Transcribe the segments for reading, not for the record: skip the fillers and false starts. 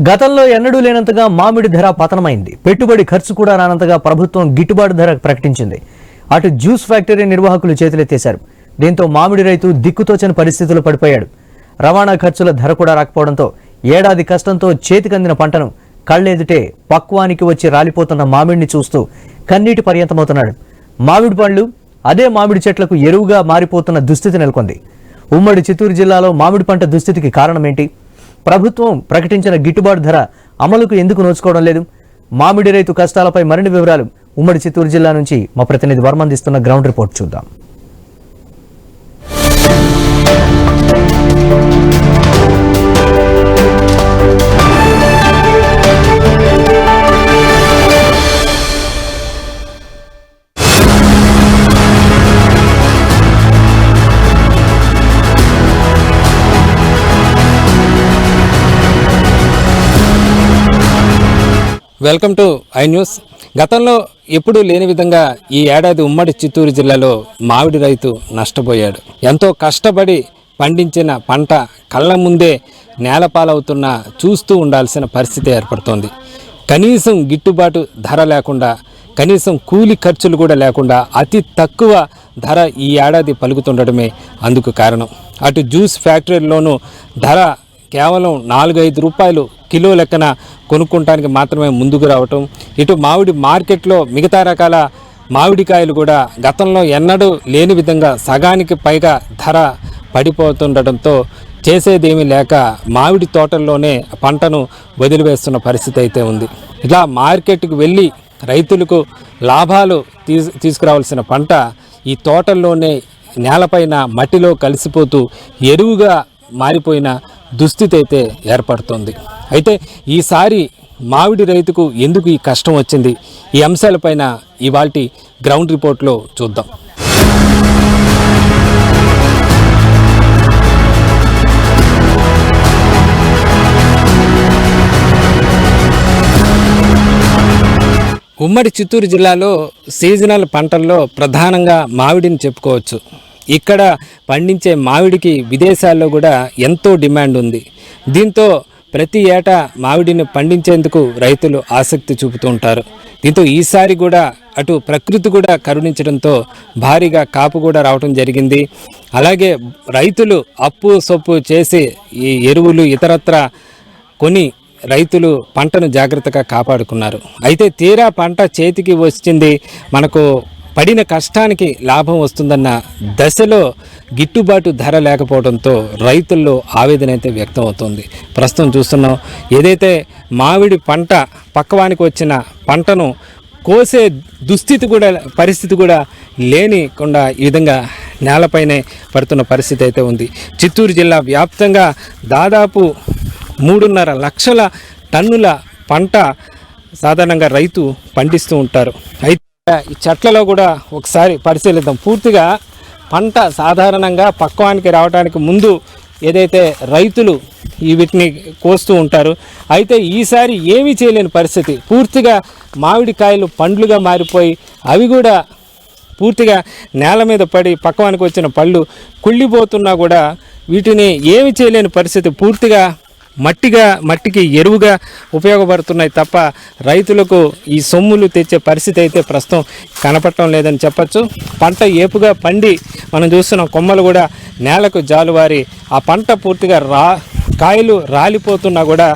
గతంలో ఎన్నడూ లేనంతగా మామిడి ధర పతనమైంది. పెట్టుబడి ఖర్చు కూడా రానంతగా ప్రభుత్వం గిట్టుబాటు ధర ప్రకటించింది. అటు జ్యూస్ ఫ్యాక్టరీ నిర్వాహకులు చేతులెత్తేశారు. దీంతో మామిడి రైతు దిక్కుతోచని పరిస్థితుల్లో పడిపోయాడు. రవాణా ఖర్చుల ధర కూడా రాకపోవడంతో ఏడాది కష్టంతో చేతికందిన పంటను కళ్ళెదుటే పక్వానికి వచ్చి రాలిపోతున్న మామిడిని చూస్తూ కన్నీటి పర్యంతమవుతున్నాడు. మామిడి పండ్లు అదే మామిడి చెట్లకు ఎరువుగా మారిపోతున్న దుస్థితి నెలకొంది. ఉమ్మడి చిత్తూరు జిల్లాలో మామిడి పంట దుస్థితికి కారణమేంటి? ప్రభుత్వం ప్రకటించిన గిట్టుబాటు ధర అమలుకు ఎందుకు నోచుకోవడం లేదు? మామిడి రైతు కష్టాలపై మరిన్ని వివరాలు ఉమ్మడి చిత్తూరు జిల్లా నుంచి మా ప్రతినిధి వర్మ అందిస్తున్న గ్రౌండ్ రిపోర్ట్ చూద్దాం. Welcome to I news. గతంలో ఎప్పుడూ లేని విధంగా ఈ ఏడాది ఉమ్మడి చిత్తూరు జిల్లాలో మామిడి రైతు నష్టపోయాడు. ఎంతో కష్టపడి పండించిన పంట కళ్ళ ముందే నేలపాలవుతున్న చూస్తూ ఉండాల్సిన పరిస్థితి ఏర్పడుతోంది. కనీసం గిట్టుబాటు ధర లేకుండా, కనీసం కూలి ఖర్చులు కూడా లేకుండా అతి తక్కువ ధర ఈ ఏడాది పలుకుతుండడమే అందుకు కారణం. అటు జ్యూస్ ఫ్యాక్టరీలోనూ ధర కేవలం 4-5 రూపాయలు కిలో లెక్కన కొనుక్కోవడానికి మాత్రమే ముందుకు రావటం, ఇటు మామిడి మార్కెట్లో మిగతా రకాల మామిడికాయలు కూడా గతంలో ఎన్నడూ లేని విధంగా సగానికి పైగా ధర పడిపోతుండటంతో చేసేదేమీ లేక మామిడి తోటల్లోనే పంటను వదిలివేస్తున్న పరిస్థితి అయితే ఉంది. ఇలా మార్కెట్కు వెళ్ళి రైతులకు లాభాలు తీసుకురావాల్సిన పంట ఈ తోటల్లోనే నేలపైన మట్టిలో కలిసిపోతూ ఎరువుగా మారిపోయిన దుస్థితి అయితే ఏర్పడుతుంది. అయితే ఈసారి మామిడి రైతుకు ఎందుకు ఈ కష్టం వచ్చింది? ఈ అంశాలపైన ఇవాల్టి గ్రౌండ్ రిపోర్ట్లో చూద్దాం. ఉమ్మడి చిత్తూరు జిల్లాలో సీజనల్ పంటల్లో ప్రధానంగా మామిడిని చెప్పుకోవచ్చు. ఇక్కడ పండించే మామిడికి విదేశాల్లో కూడా ఎంతో డిమాండ్ ఉంది. దీంతో ప్రతి ఏటా మామిడిని పండించేందుకు రైతులు ఆసక్తి చూపుతూ ఉంటారు. దీంతో ఈసారి కూడా అటు ప్రకృతి కూడా కరుణించడంతో భారీగా కాపు కూడా రావడం జరిగింది. అలాగే రైతులు అప్పు సొప్పు చేసి ఈ ఎరువులు ఇతరత్ర కొని రైతులు పంటను జాగ్రత్తగా కాపాడుకున్నారు. అయితే తీరా పంట చేతికి వచ్చింది, మనకు పడిన కష్టానికి లాభం వస్తుందన్న దశలో గిట్టుబాటు ధర లేకపోవడంతో రైతుల్లో ఆవేదన అయితే వ్యక్తం అవుతుంది. ప్రస్తుతం చూస్తున్నాం, ఏదైతే మామిడి పంట పక్వానికి వచ్చిన పంటను కోసే దుస్థితి కూడా పరిస్థితి కూడా లేనికుండా ఈ విధంగా నేలపైనే పడుతున్న పరిస్థితి అయితే ఉంది. చిత్తూరు జిల్లా వ్యాప్తంగా దాదాపు 3.5 లక్షల టన్నుల పంట సాధారణంగా రైతు పండిస్తూ ఉంటారు. అయితే ఈ చెట్లలో కూడా ఒకసారి పరిశీలిద్దాం. పూర్తిగా పంట సాధారణంగా పక్వానికి రావడానికి ముందు ఏదైతే రైతులు వీటిని కోస్తూ ఉంటారు. అయితే ఈసారి ఏమీ చేయలేని పరిస్థితి. పూర్తిగా మామిడికాయలు పండ్లుగా మారిపోయి అవి కూడా పూర్తిగా నేల మీద పడి పక్వానికి వచ్చిన పళ్ళు కుళ్ళిపోతున్నా కూడా వీటిని ఏమి చేయలేని పరిస్థితి. పూర్తిగా మట్టికి ఎరువుగా ఉపయోగపడుతున్నాయి తప్ప రైతులకు ఈ సొమ్ములు తెచ్చే పరిస్థితి అయితే ప్రస్తుతం కనపడటం లేదని చెప్పచ్చు. పంట ఏపుగా పండి మనం చూస్తున్న కొమ్మలు కూడా నేలకు జాలువారి ఆ పంట పూర్తిగా కాయలు రాలిపోతున్నా కూడా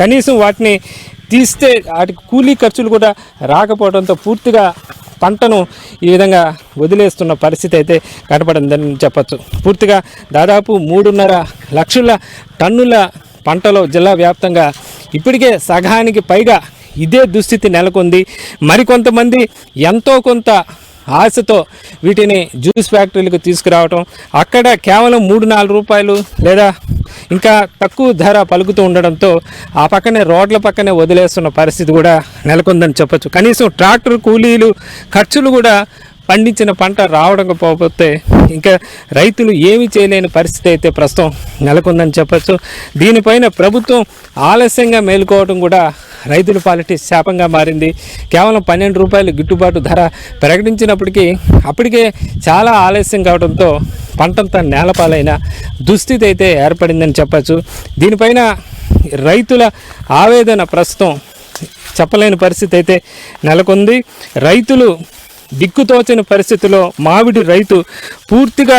కనీసం వాటిని తీస్తే వాటికి కూలీ ఖర్చులు కూడా రాకపోవడంతో పూర్తిగా పంటను ఈ విధంగా వదిలేస్తున్న పరిస్థితి అయితే కనపడిందని చెప్పచ్చు. పూర్తిగా దాదాపు 3.5 లక్షల టన్నుల పంటలో జిల్లా వ్యాప్తంగా ఇప్పటికే సగానికి పైగా ఇదే దుస్థితి నెలకొంది. మరికొంతమంది ఎంతో కొంత ఆశతో వీటిని జ్యూస్ ఫ్యాక్టరీలకు తీసుకురావటం, అక్కడ కేవలం 3-4 రూపాయలు లేదా ఇంకా తక్కువ ధర పలుకుతూ ఉండడంతో ఆ పక్కనే రోడ్ల పక్కనే వదిలేస్తున్న పరిస్థితి కూడా నెలకొందని చెప్పచ్చు. కనీసం ట్రాక్టర్ కూలీలు ఖర్చులు కూడా పండించిన పంట రావకపోతే ఇంకా రైతులు ఏమీ చేయలేని పరిస్థితి అయితే ప్రస్తుతం నెలకొందని చెప్పచ్చు. దీనిపైన ప్రభుత్వం ఆలస్యంగా మేలుకోవడం కూడా రైతుల పాలిటి శాపంగా మారింది. కేవలం 12 రూపాయలు గిట్టుబాటు ధర ప్రకటించినప్పటికీ అప్పటికే చాలా ఆలస్యం కావడంతో పంటంతా నేలపాలైన దుస్థితి అయితే ఏర్పడిందని చెప్పచ్చు. దీనిపైన రైతుల ఆవేదన ప్రస్తుతం చెప్పలేని పరిస్థితి అయితే నెలకొంది. రైతులు దిక్కుతోచని పరిస్థితిలో మామిడి రైతు పూర్తిగా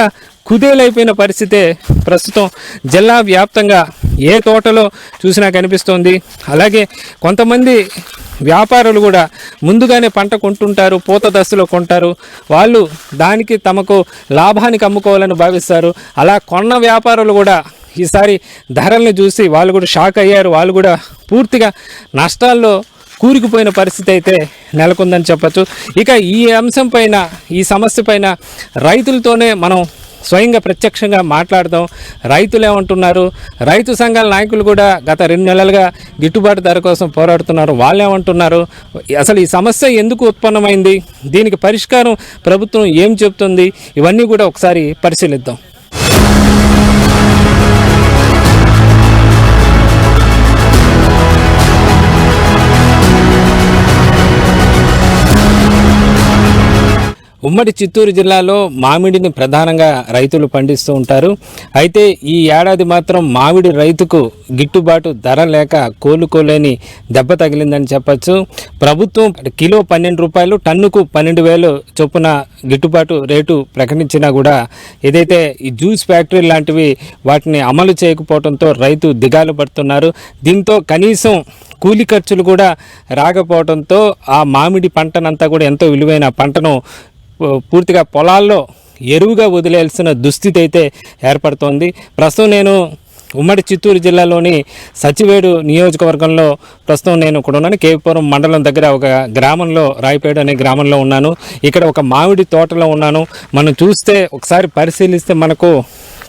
కుదేలైపోయిన పరిస్థితే ప్రస్తుతం జిల్లా వ్యాప్తంగా ఏ తోటలో చూసినా కనిపిస్తోంది. అలాగే కొంతమంది వ్యాపారులు కూడా ముందుగానే పంట కొంటుంటారు, పూత దశలో కొంటారు. వాళ్ళు దానికి తమకు లాభానికి అమ్ముకోవాలని భావిస్తారు. అలా కొన్న వ్యాపారులు కూడా ఈసారి ధరల్ని చూసి వాళ్ళు కూడా షాక్ అయ్యారు. వాళ్ళు కూడా పూర్తిగా నష్టాల్లో కూరుకుపోయిన పరిస్థితి అయితే నెలకొందని చెప్పచ్చు. ఇక ఈ అంశం పైన, ఈ సమస్య పైన రైతులతోనే మనం స్వయంగా ప్రత్యక్షంగా మాట్లాడదాం. రైతులు ఏమంటున్నారు, రైతు సంఘాల నాయకులు కూడా గత 2 నెలలుగా గిట్టుబాటు ధర కోసం పోరాడుతున్నారు. వాళ్ళు ఏమంటున్నారు, అసలు ఈ సమస్య ఎందుకు ఉత్పన్నమైంది, దీనికి పరిష్కారం ప్రభుత్వం ఏం చెప్తుంది, ఇవన్నీ కూడా ఒకసారి పరిశీలిద్దాం. ఉమ్మడి చిత్తూరు జిల్లాలో మామిడిని ప్రధానంగా రైతులు పండిస్తూ ఉంటారు. అయితే ఈ ఏడాది మాత్రం మామిడి రైతుకు గిట్టుబాటు ధర లేక కోలుకోలేని దెబ్బ తగిలిందని చెప్పచ్చు. ప్రభుత్వం కిలో 12 రూపాయలు, టన్నుకు 12,000 చొప్పున గిట్టుబాటు రేటు ప్రకటించినా కూడా ఏదైతే ఈ జ్యూస్ ఫ్యాక్టరీ లాంటివి వాటిని అమలు చేయకపోవడంతో రైతు దిగాలు పడుతున్నారు. దీంతో కనీసం కూలి ఖర్చులు కూడా రాకపోవడంతో ఆ మామిడి పంటనంతా కూడా ఎంతో విలువైన పంటను పూర్తిగా పొలాల్లో ఎరువుగా వదిలేయాల్సిన దుస్థితి అయితే ఏర్పడుతోంది. ప్రస్తుతం నేను ఉమ్మడి చిత్తూరు జిల్లాలోని సచివేడు నియోజకవర్గంలో ప్రస్తుతం నేను ఇక్కడ ఉన్నాను. కేవీపురం మండలం దగ్గర ఒక గ్రామంలో, రాయపేడు అనే గ్రామంలో ఉన్నాను. ఇక్కడ ఒక మామిడి తోటలో ఉన్నాను. మనం చూస్తే ఒకసారి పరిశీలిస్తే మనకు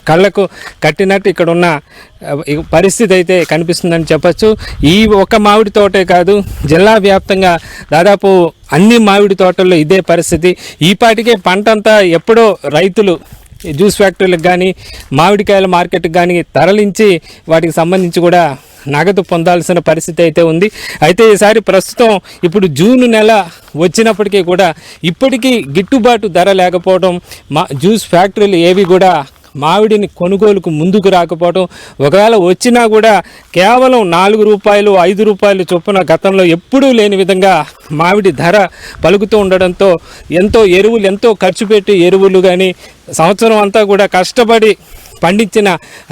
కళ్ళకు కట్టినట్టు ఇక్కడ ఉన్న పరిస్థితి అయితే కనిపిస్తుందని చెప్పచ్చు. ఈ ఒక్క మామిడి తోటే కాదు, జిల్లా వ్యాప్తంగా దాదాపు అన్ని మామిడి తోటల్లో ఇదే పరిస్థితి. ఈపాటికే పంట అంతా ఎప్పుడో రైతులు జ్యూస్ ఫ్యాక్టరీలకు కానీ మామిడికాయల మార్కెట్కి కానీ తరలించి వాటికి సంబంధించి కూడా నగదు పొందాల్సిన పరిస్థితి అయితే ఉంది. అయితే ఈసారి ప్రస్తుతం ఇప్పుడు జూన్ నెల వచ్చినప్పటికీ కూడా ఇప్పటికీ గిట్టుబాటు ధర లేకపోవడం, జ్యూస్ ఫ్యాక్టరీలు ఏవి కూడా మామిడిని కొనుగోలుకు ముందుకు రాకపోవడం, ఒకవేళ వచ్చినా కూడా కేవలం 4 రూపాయలు 5 రూపాయలు చొప్పున గతంలో ఎప్పుడూ లేని విధంగా మామిడి ధర పలుకుతూ ఉండడంతో ఎంతో ఖర్చు పెట్టి ఎరువులు కానీ సంవత్సరం అంతా కూడా కష్టపడి పండించిన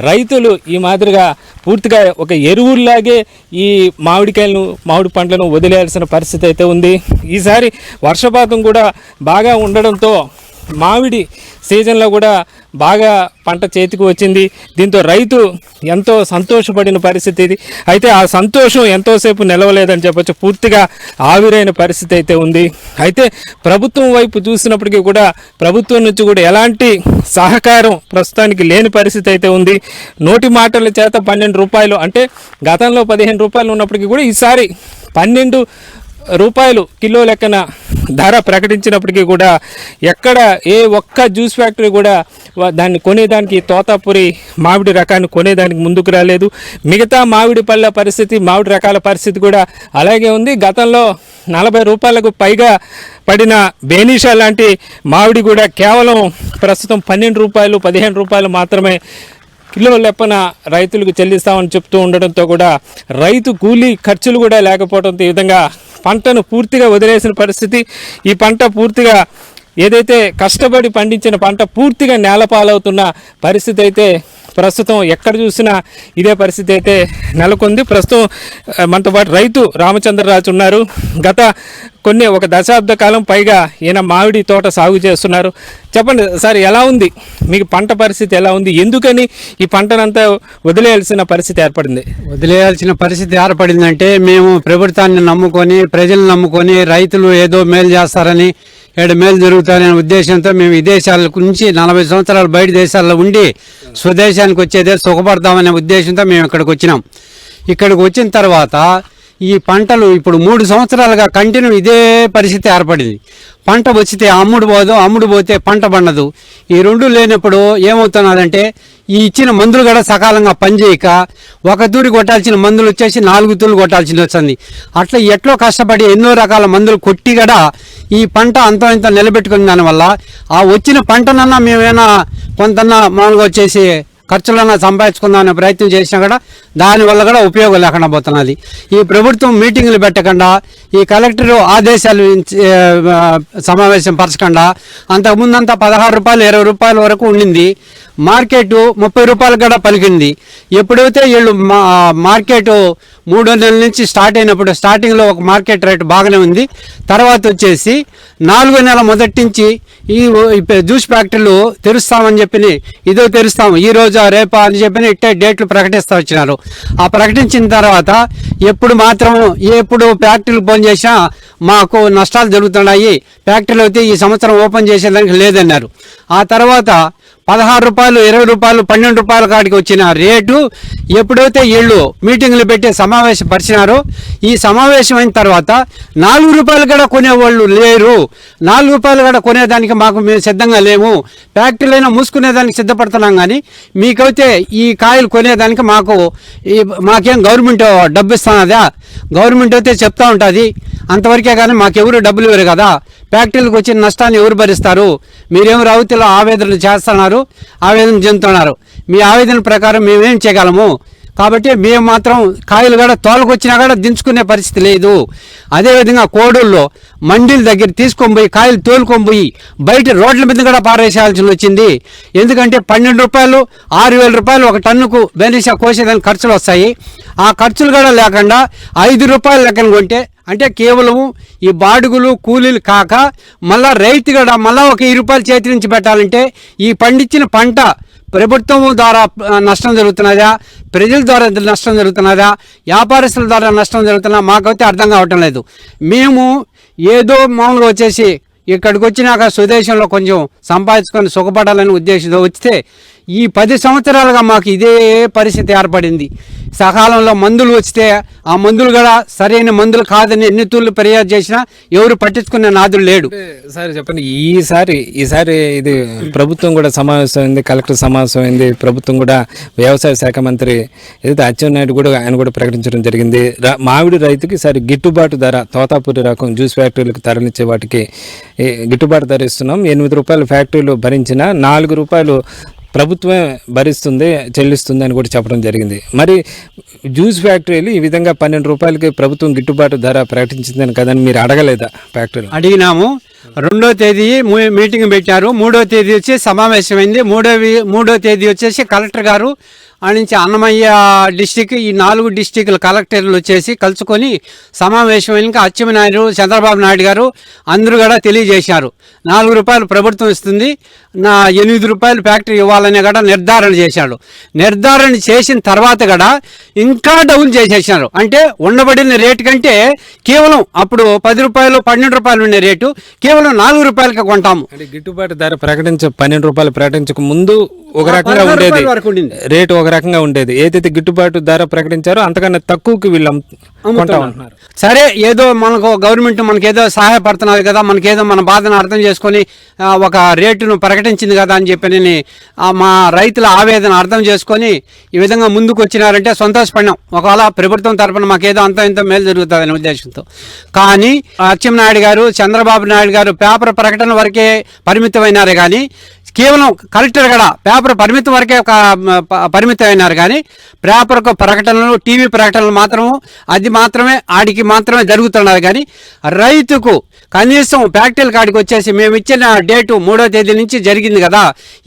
రైతులు ఈ మాదిరిగా పూర్తిగా ఒక ఎరువుల్లాగే ఈ మామిడి పండ్లను వదిలేయాల్సిన పరిస్థితి అయితే ఉంది. ఈసారి వర్షపాతం కూడా బాగా ఉండడంతో మామిడి సీజన్లో కూడా బాగా పంట చేతికి వచ్చింది. దీంతో రైతు ఎంతో సంతోషపడిన పరిస్థితి ఇది. అయితే ఆ సంతోషం ఎంతోసేపు నిలవలేదని చెప్పొచ్చు. పూర్తిగా ఆవిరైన పరిస్థితి అయితే ఉంది. అయితే ప్రభుత్వం వైపు చూసినప్పటికీ కూడా ప్రభుత్వం నుంచి కూడా ఎలాంటి సహకారం ప్రస్తుతానికి లేని పరిస్థితి అయితే ఉంది. నోటి మాటల చేత 12 రూపాయలు అంటే గతంలో 15 రూపాయలు ఉన్నప్పటికీ కూడా ఈసారి 12 రూపాయలు కిలో లెక్కన ధర ప్రకటించినప్పటికీ కూడా ఎక్కడ ఏ ఒక్క జ్యూస్ ఫ్యాక్టరీ కూడా దాన్ని కొనేదానికి, తోతాపురి మామిడి రకాన్ని కొనేదానికి ముందుకు రాలేదు. మిగతా మామిడి పళ్ళ పరిస్థితి, మామిడి రకాల పరిస్థితి కూడా అలాగే ఉంది. గతంలో 40 రూపాయలకు పైగా పడిన బేనిషా లాంటి మామిడి కూడా కేవలం ప్రస్తుతం 12 రూపాయలు 15 రూపాయలు మాత్రమే కిలో లెప్పన రైతులకు చెల్లిస్తామని చెప్తూ ఉండడంతో కూడా రైతు కూలీ ఖర్చులు కూడా లేకపోవడంతో ఈ విధంగా పంటను పూర్తిగా వదిలేసిన పరిస్థితి. ఈ పంట పూర్తిగా ఏదైతే కష్టపడి పండించిన పంట పూర్తిగా నేలపాలవుతున్న పరిస్థితి అయితే ప్రస్తుతం ఎక్కడ చూసినా ఇదే పరిస్థితి అయితే నెలకొంది. ప్రస్తుతం మనతో పాటు రైతు రామచంద్రరాజు ఉన్నారు. గత ఒక దశాబ్ద కాలం పైగా ఈయన మామిడి తోట సాగు చేస్తున్నారు. చెప్పండి సార్, ఎలా ఉంది మీకు పంట పరిస్థితి, ఎలా ఉంది, ఎందుకని ఈ పంటనంతా వదిలేయాల్సిన పరిస్థితి ఏర్పడింది? వదిలేయాల్సిన పరిస్థితి ఏర్పడిందంటే మేము ప్రభుత్వాన్ని నమ్ముకొని, ప్రజలను నమ్ముకొని, రైతులు ఏదో మేలు చేస్తారని, మేలు జరుగుతారనే ఉద్దేశంతో మేము విదేశాల నుంచి 40 సంవత్సరాలు బయట దేశాల్లో ఉండి స్వదేశానికి వచ్చేదే సుఖపడతామనే ఉద్దేశంతో మేము ఇక్కడికి వచ్చినాం. ఇక్కడికి వచ్చిన తర్వాత ఈ పంటలు ఇప్పుడు 3 సంవత్సరాలుగా కంటిన్యూ ఇదే పరిస్థితి ఏర్పడింది. పంట వచ్చితే అమ్ముడు పోతే పంట పండదు. ఈ రెండు లేనప్పుడు ఏమవుతున్నదంటే ఈ ఇచ్చిన మందులు కూడా సకాలంగా పనిచేయక ఒక తూరి కొట్టాల్సిన మందులు వచ్చేసి 4 తూర్లు కొట్టాల్సింది వస్తుంది. అట్లా ఎట్లో కష్టపడి ఎన్నో రకాల మందులు కొట్టి కూడా ఈ పంట అంత ఇంత నిలబెట్టుకున్న దానివల్ల ఆ వచ్చిన పంటనన్నా మేమైనా కొంతన్నా మామూలుగా వచ్చేసి ఖర్చులన్నా సంపాదించుకుందామనే ప్రయత్నం చేసినా కూడా దానివల్ల కూడా ఉపయోగం లేకుండా పోతున్నది. ఈ ప్రభుత్వం మీటింగులు పెట్టకుండా ఈ కలెక్టర్ ఆదేశాలు సమావేశం పరచకుండా అంతకుముందంతా 16 రూపాయలు 20 రూపాయల వరకు ఉండింది. మార్కెట్ 30 రూపాయలు కూడా పలికింది. ఎప్పుడైతే వీళ్ళు మార్కెట్ 3 నెలల నుంచి స్టార్ట్ అయినప్పుడు స్టార్టింగ్లో ఒక మార్కెట్ రేటు బాగానే ఉంది. తర్వాత వచ్చేసి 4వ నెల మొదటి నుంచి ఈ జ్యూస్ ఫ్యాక్టరీలు తెరుస్తామని చెప్పి ఇదో తెరుస్తాము ఈ రోజు రేపా అని చెప్పి ఇట్టే డేట్లు ప్రకటిస్తూ వచ్చినారు. ఆ ప్రకటించిన తర్వాత ఎప్పుడు ఫ్యాక్టరీలు ఫోన్ చేసినా మాకు నష్టాలు జరుగుతున్నాయి, ఫ్యాక్టరీలు అయితే ఈ సంవత్సరం ఓపెన్ చేసేదానికి లేదన్నారు. ఆ తర్వాత 16 రూపాయలు 20 రూపాయలు 12 రూపాయల కాడికి వచ్చిన రేటు ఎప్పుడైతే వీళ్ళు మీటింగ్లు పెట్టి సమావేశం పరిచినారో ఈ సమావేశం అయిన తర్వాత 4 రూపాయలు కూడా కొనేవాళ్ళు లేరు. 4 రూపాయలు కూడా కొనేదానికి మేము సిద్ధంగా లేము. ఫ్యాక్టరీలైనా మూసుకునేదానికి సిద్ధపడుతున్నాం, కానీ మీకైతే ఈ కాయలు కొనేదానికి మాకేం గవర్నమెంట్ డబ్బు ఇస్తున్నదా? గవర్నమెంట్ అయితే చెప్తా ఉంటుంది, అంతవరకే కానీ మాకెవరు డబ్బులు ఇవ్వరు కదా. ఫ్యాక్టరీలకు వచ్చిన నష్టాన్ని ఎవరు భరిస్తారు? మీరేమో రైతులు ఆవేదనలు చేస్తున్నారు, ఆవేదన చెందుతున్నారు. మీ ఆవేదన ప్రకారం మేమేం చేయగలము? కాబట్టి మేము మాత్రం కాయలు కూడా తోలుకొచ్చినా కూడా దించుకునే పరిస్థితి లేదు. అదేవిధంగా కోడూరులో మండీల దగ్గర తీసుకొని పోయి కాయలు తోలుకొని పోయి బయట రోడ్ల మీద కూడా పారేసేయాల్సి వచ్చింది. ఎందుకంటే 12 రూపాయలు 6,000 రూపాయలు ఒక టన్నుకు బెనిషా కోసేదానికి ఖర్చులు వస్తాయి. ఆ ఖర్చులు కూడా లేకుండా 5 రూపాయల లెక్కన కొంటే అంటే కేవలం ఈ బాడుగులు కూలీలు కాక మళ్ళా రైతు కూడా మళ్ళా ఒక 10 రూపాయలు చేతి నుంచి పెట్టాలంటే ఈ పండించిన పంట ప్రభుత్వం ద్వారా నష్టం జరుగుతున్నదా, ప్రజల ద్వారా నష్టం జరుగుతున్నదా, వ్యాపారస్తుల ద్వారా నష్టం జరుగుతున్నా మాకైతే అర్థం కావటం లేదు. మేము ఏదో మామూలుగా వచ్చేసి ఇక్కడికి వచ్చినాక స్వదేశంలో కొంచెం సంపాదించుకొని సుఖపడాలని ఉద్దేశంతో వస్తే ఈ 10 సంవత్సరాలుగా మాకు ఇదే పరిస్థితి ఏర్పడింది. సకాలంలో మందులు వస్తే ఆ మందులు కూడా సరైన మందులు కాదని ఎన్ని తూర్లు ఫిర్యాదు చేసినా ఎవరు పట్టించుకునే నాదులు లేడు. సార్ చెప్పండి, ఈసారి ఇది ప్రభుత్వం కూడా సమావేశమైంది, కలెక్టర్ సమావేశమైంది, ప్రభుత్వం కూడా వ్యవసాయ శాఖ మంత్రి ఏదైతే అచ్చెన్నాయుడు కూడా ఆయన కూడా ప్రకటించడం జరిగింది. మామిడి రైతుకి సరే గిట్టుబాటు ధర తోతాపూరి రకం జ్యూస్ ఫ్యాక్టరీలకు తరలించే వాటికి గిట్టుబాటు ధర ఇస్తున్నాం. 8 రూపాయలు ఫ్యాక్టరీలు భరించిన 4 రూపాయలు ప్రభుత్వమే చెల్లిస్తుంది అని కూడా చెప్పడం జరిగింది. మరి జ్యూస్ ఫ్యాక్టరీలు ఈ విధంగా 12 రూపాయలకి ప్రభుత్వం గిట్టుబాటు ధర ప్రకటించిందని కదని మీరు అడగలేదా? ఫ్యాక్టరీలు అడిగినాము. 2వ తేదీ మీటింగ్ పెట్టారు, 3వ తేదీ వచ్చి సమావేశమైంది. 3వ తేదీ వచ్చేసి కలెక్టర్ గారు నుంచి అన్నమయ్య డిస్టిక్ ఈ 4 డిస్టిక్ల కలెక్టర్లు వచ్చేసి కలుసుకొని సమావేశం అచ్చెన్నాయుడు చంద్రబాబు నాయుడు గారు అందరూ కూడా తెలియజేశారు. 4 రూపాయలు ప్రభుత్వం ఇస్తుంది, 8 రూపాయలు ఫ్యాక్టరీ ఇవ్వాలని కూడా నిర్ధారణ చేశాడు. నిర్ధారణ చేసిన తర్వాత కూడా ఇంకా డౌన్ చేసేసారు. అంటే ఉండబడిన రేటు కంటే కేవలం అప్పుడు 10 రూపాయలు 12 రూపాయలు ఉండే రేటు కేవలం 4 రూపాయలకి కొంటాము. అంటే గిట్టుబాటు ధర 12 రూపాయలు ప్రకటించక ముందు ఒక రకంగా ఉండేది రేటు, ఒక రకంగా ఉండేది. ఏదైతే గిట్టుబాటు ధర ప్రకటించారో అంతకన్నా తక్కువకి వీళ్ళు కొంటా ఉంటున్నారు. సరే, ఏదో మనకు గవర్నమెంట్ మనకేదో సహాయపడుతున్నది కదా, మనకేదో మన బాధను అర్థం చేసుకొని ఒక రేటును ప్రకటించింది కదా అని చెప్పి మా రైతుల ఆవేదన అర్థం చేసుకొని ఈ విధంగా ముందుకు వచ్చినారంటే సంతోషపడినాం. ఒకవేళ ప్రభుత్వం తరఫున మాకేదో అంత ఇంత మేలు జరుగుతుందనే ఉద్దేశంతో. కానీ అచ్చెన్నాయుడు గారు చంద్రబాబు నాయుడు గారు పేపర్ ప్రకటన వరకే పరిమితమైనారే కానీ కేవలం కలెక్టర్ కూడా పేపర్ పరిమితం వరకే పరిమితం అయినారు. కానీ పేపర్ ప్రకటనలు టీవీ ప్రకటనలు మాత్రమే ఆడికి మాత్రమే జరుగుతున్నారు. కానీ రైతుకు కనీసం ఫ్యాక్టరీల కాడికి వచ్చేసి మేము ఇచ్చిన డేటు 3వ తేదీ నుంచి జరిగింది కదా,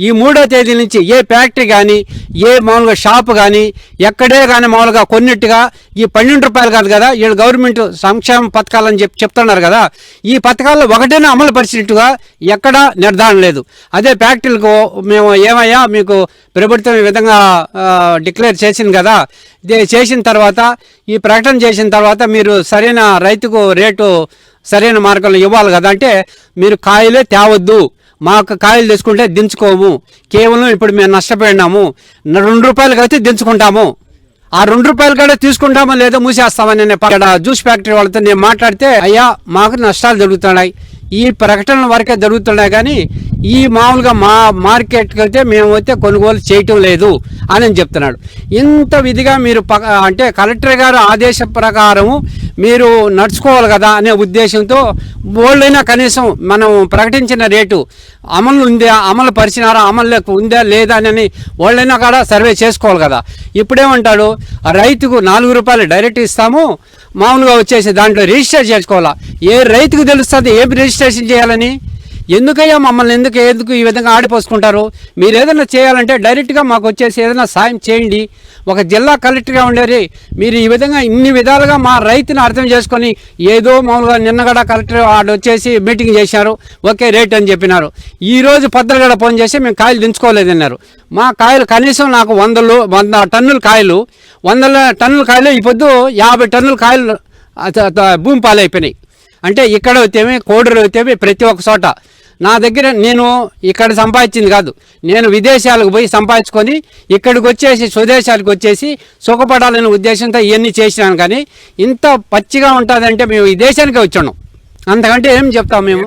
ఈ 3వ తేదీ నుంచి ఏ ఫ్యాక్టరీ కానీ ఏ మామూలుగా షాపు కానీ ఎక్కడే కానీ మామూలుగా కొన్నిట్టుగా ఈ 12 రూపాయలు కాదు కదా, వీళ్ళు గవర్నమెంట్ సంక్షేమ పథకాలని చెప్తున్నారు కదా, ఈ పథకాల్లో ఒకటైనా అమలు పరిచినట్టుగా ఎక్కడా నిర్ధారణ లేదు. అదే ఫ్యాక్టరీలకు మేము ఏమయ్యా మీకు ప్రభుత్వం ఈ విధంగా డిక్లేర్ చేసింది కదా, చేసిన తర్వాత ఈ ప్రకటన చేసిన తర్వాత మీరు సరైన రైతుకు రేటు సరైన మార్గంలో ఇవ్వాలి కదా, అంటే మీరు కాయలే తేవద్దు, మాకు కాయలు తీసుకుంటే దించుకోము, కేవలం ఇప్పుడు మేము నష్టపోయినాము 2 రూపాయలకి అయితే దించుకుంటాము ఆ 2 రూపాయలు కూడా తీసుకుంటామో లేదో మూసేస్తామని ఇక్కడ జ్యూస్ ఫ్యాక్టరీ వాళ్ళతో నేను మాట్లాడితే, అయ్యా మాకు నష్టాలు జరుగుతున్నాయి, ఈ ప్రకటనల వరకే జరుగుతున్నాయి కానీ ఈ మామూలుగా మా మార్కెట్కి అయితే మేము అయితే కొనుగోలు చేయటం లేదు అని చెప్తున్నాడు. ఇంత విధిగా మీరు అంటే కలెక్టర్ గారు ఆదేశ ప్రకారము మీరు నడుచుకోవాలి కదా అనే ఉద్దేశంతో వాళ్ళైనా కనీసం మనం ప్రకటించిన రేటు అమలు పరిచినారా, అమలు ఉందా లేదా అని వాళ్ళైనా కూడా సర్వే చేసుకోవాలి కదా. ఇప్పుడేమంటాడు, రైతుకు 4 రూపాయలు డైరెక్ట్ ఇస్తాము, మామూలుగా వచ్చేసి దాంట్లో రిజిస్టర్ చేసుకోవాలా. ఏ రైతుకు తెలుస్తుంది ఏం రిజిస్ట్రేషన్ చేయాలని? ఎందుకయ్యా మమ్మల్ని ఎందుకు ఈ విధంగా ఆడిపోసుకుంటారు? మీరు ఏదైనా చేయాలంటే డైరెక్ట్గా మాకు వచ్చేసి ఏదైనా సాయం చేయండి. ఒక జిల్లా కలెక్టర్గా ఉండేది మీరు ఈ విధంగా ఇన్ని విధాలుగా మా రైతుని అర్థం చేసుకొని ఏదో మామూలుగా నిన్నగడ కలెక్టర్ వాడు వచ్చేసి మీటింగ్ చేశారు, ఓకే రేట్ అని చెప్పినారు. ఈరోజు పొద్దుగడ ఫోన్ చేసి మేము కాయలు దించుకోలేదన్నారు. మా కాయలు కనీసం నాకు 100 టన్నుల కాయలు, 100 టన్నుల కాయలు ఈ పొద్దు 50 టన్నుల కాయలు భూమి పాలైపోయినాయి. అంటే ఇక్కడ అయితేమి కోడూరు అయితేమి ప్రతి ఒక్క చోట నా దగ్గర నేను ఇక్కడ సంపాదించింది కాదు, నేను విదేశాలకు పోయి సంపాదించుకొని ఇక్కడికి వచ్చేసి స్వదేశాలకు వచ్చేసి సుఖపడాలనే ఉద్దేశంతో ఇవన్నీ చేసినాను. కానీ ఇంత పచ్చిగా ఉంటుందంటే మేము ఈ దేశానికే వచ్చాను, అంతకంటే ఏం చెప్తాం మేము.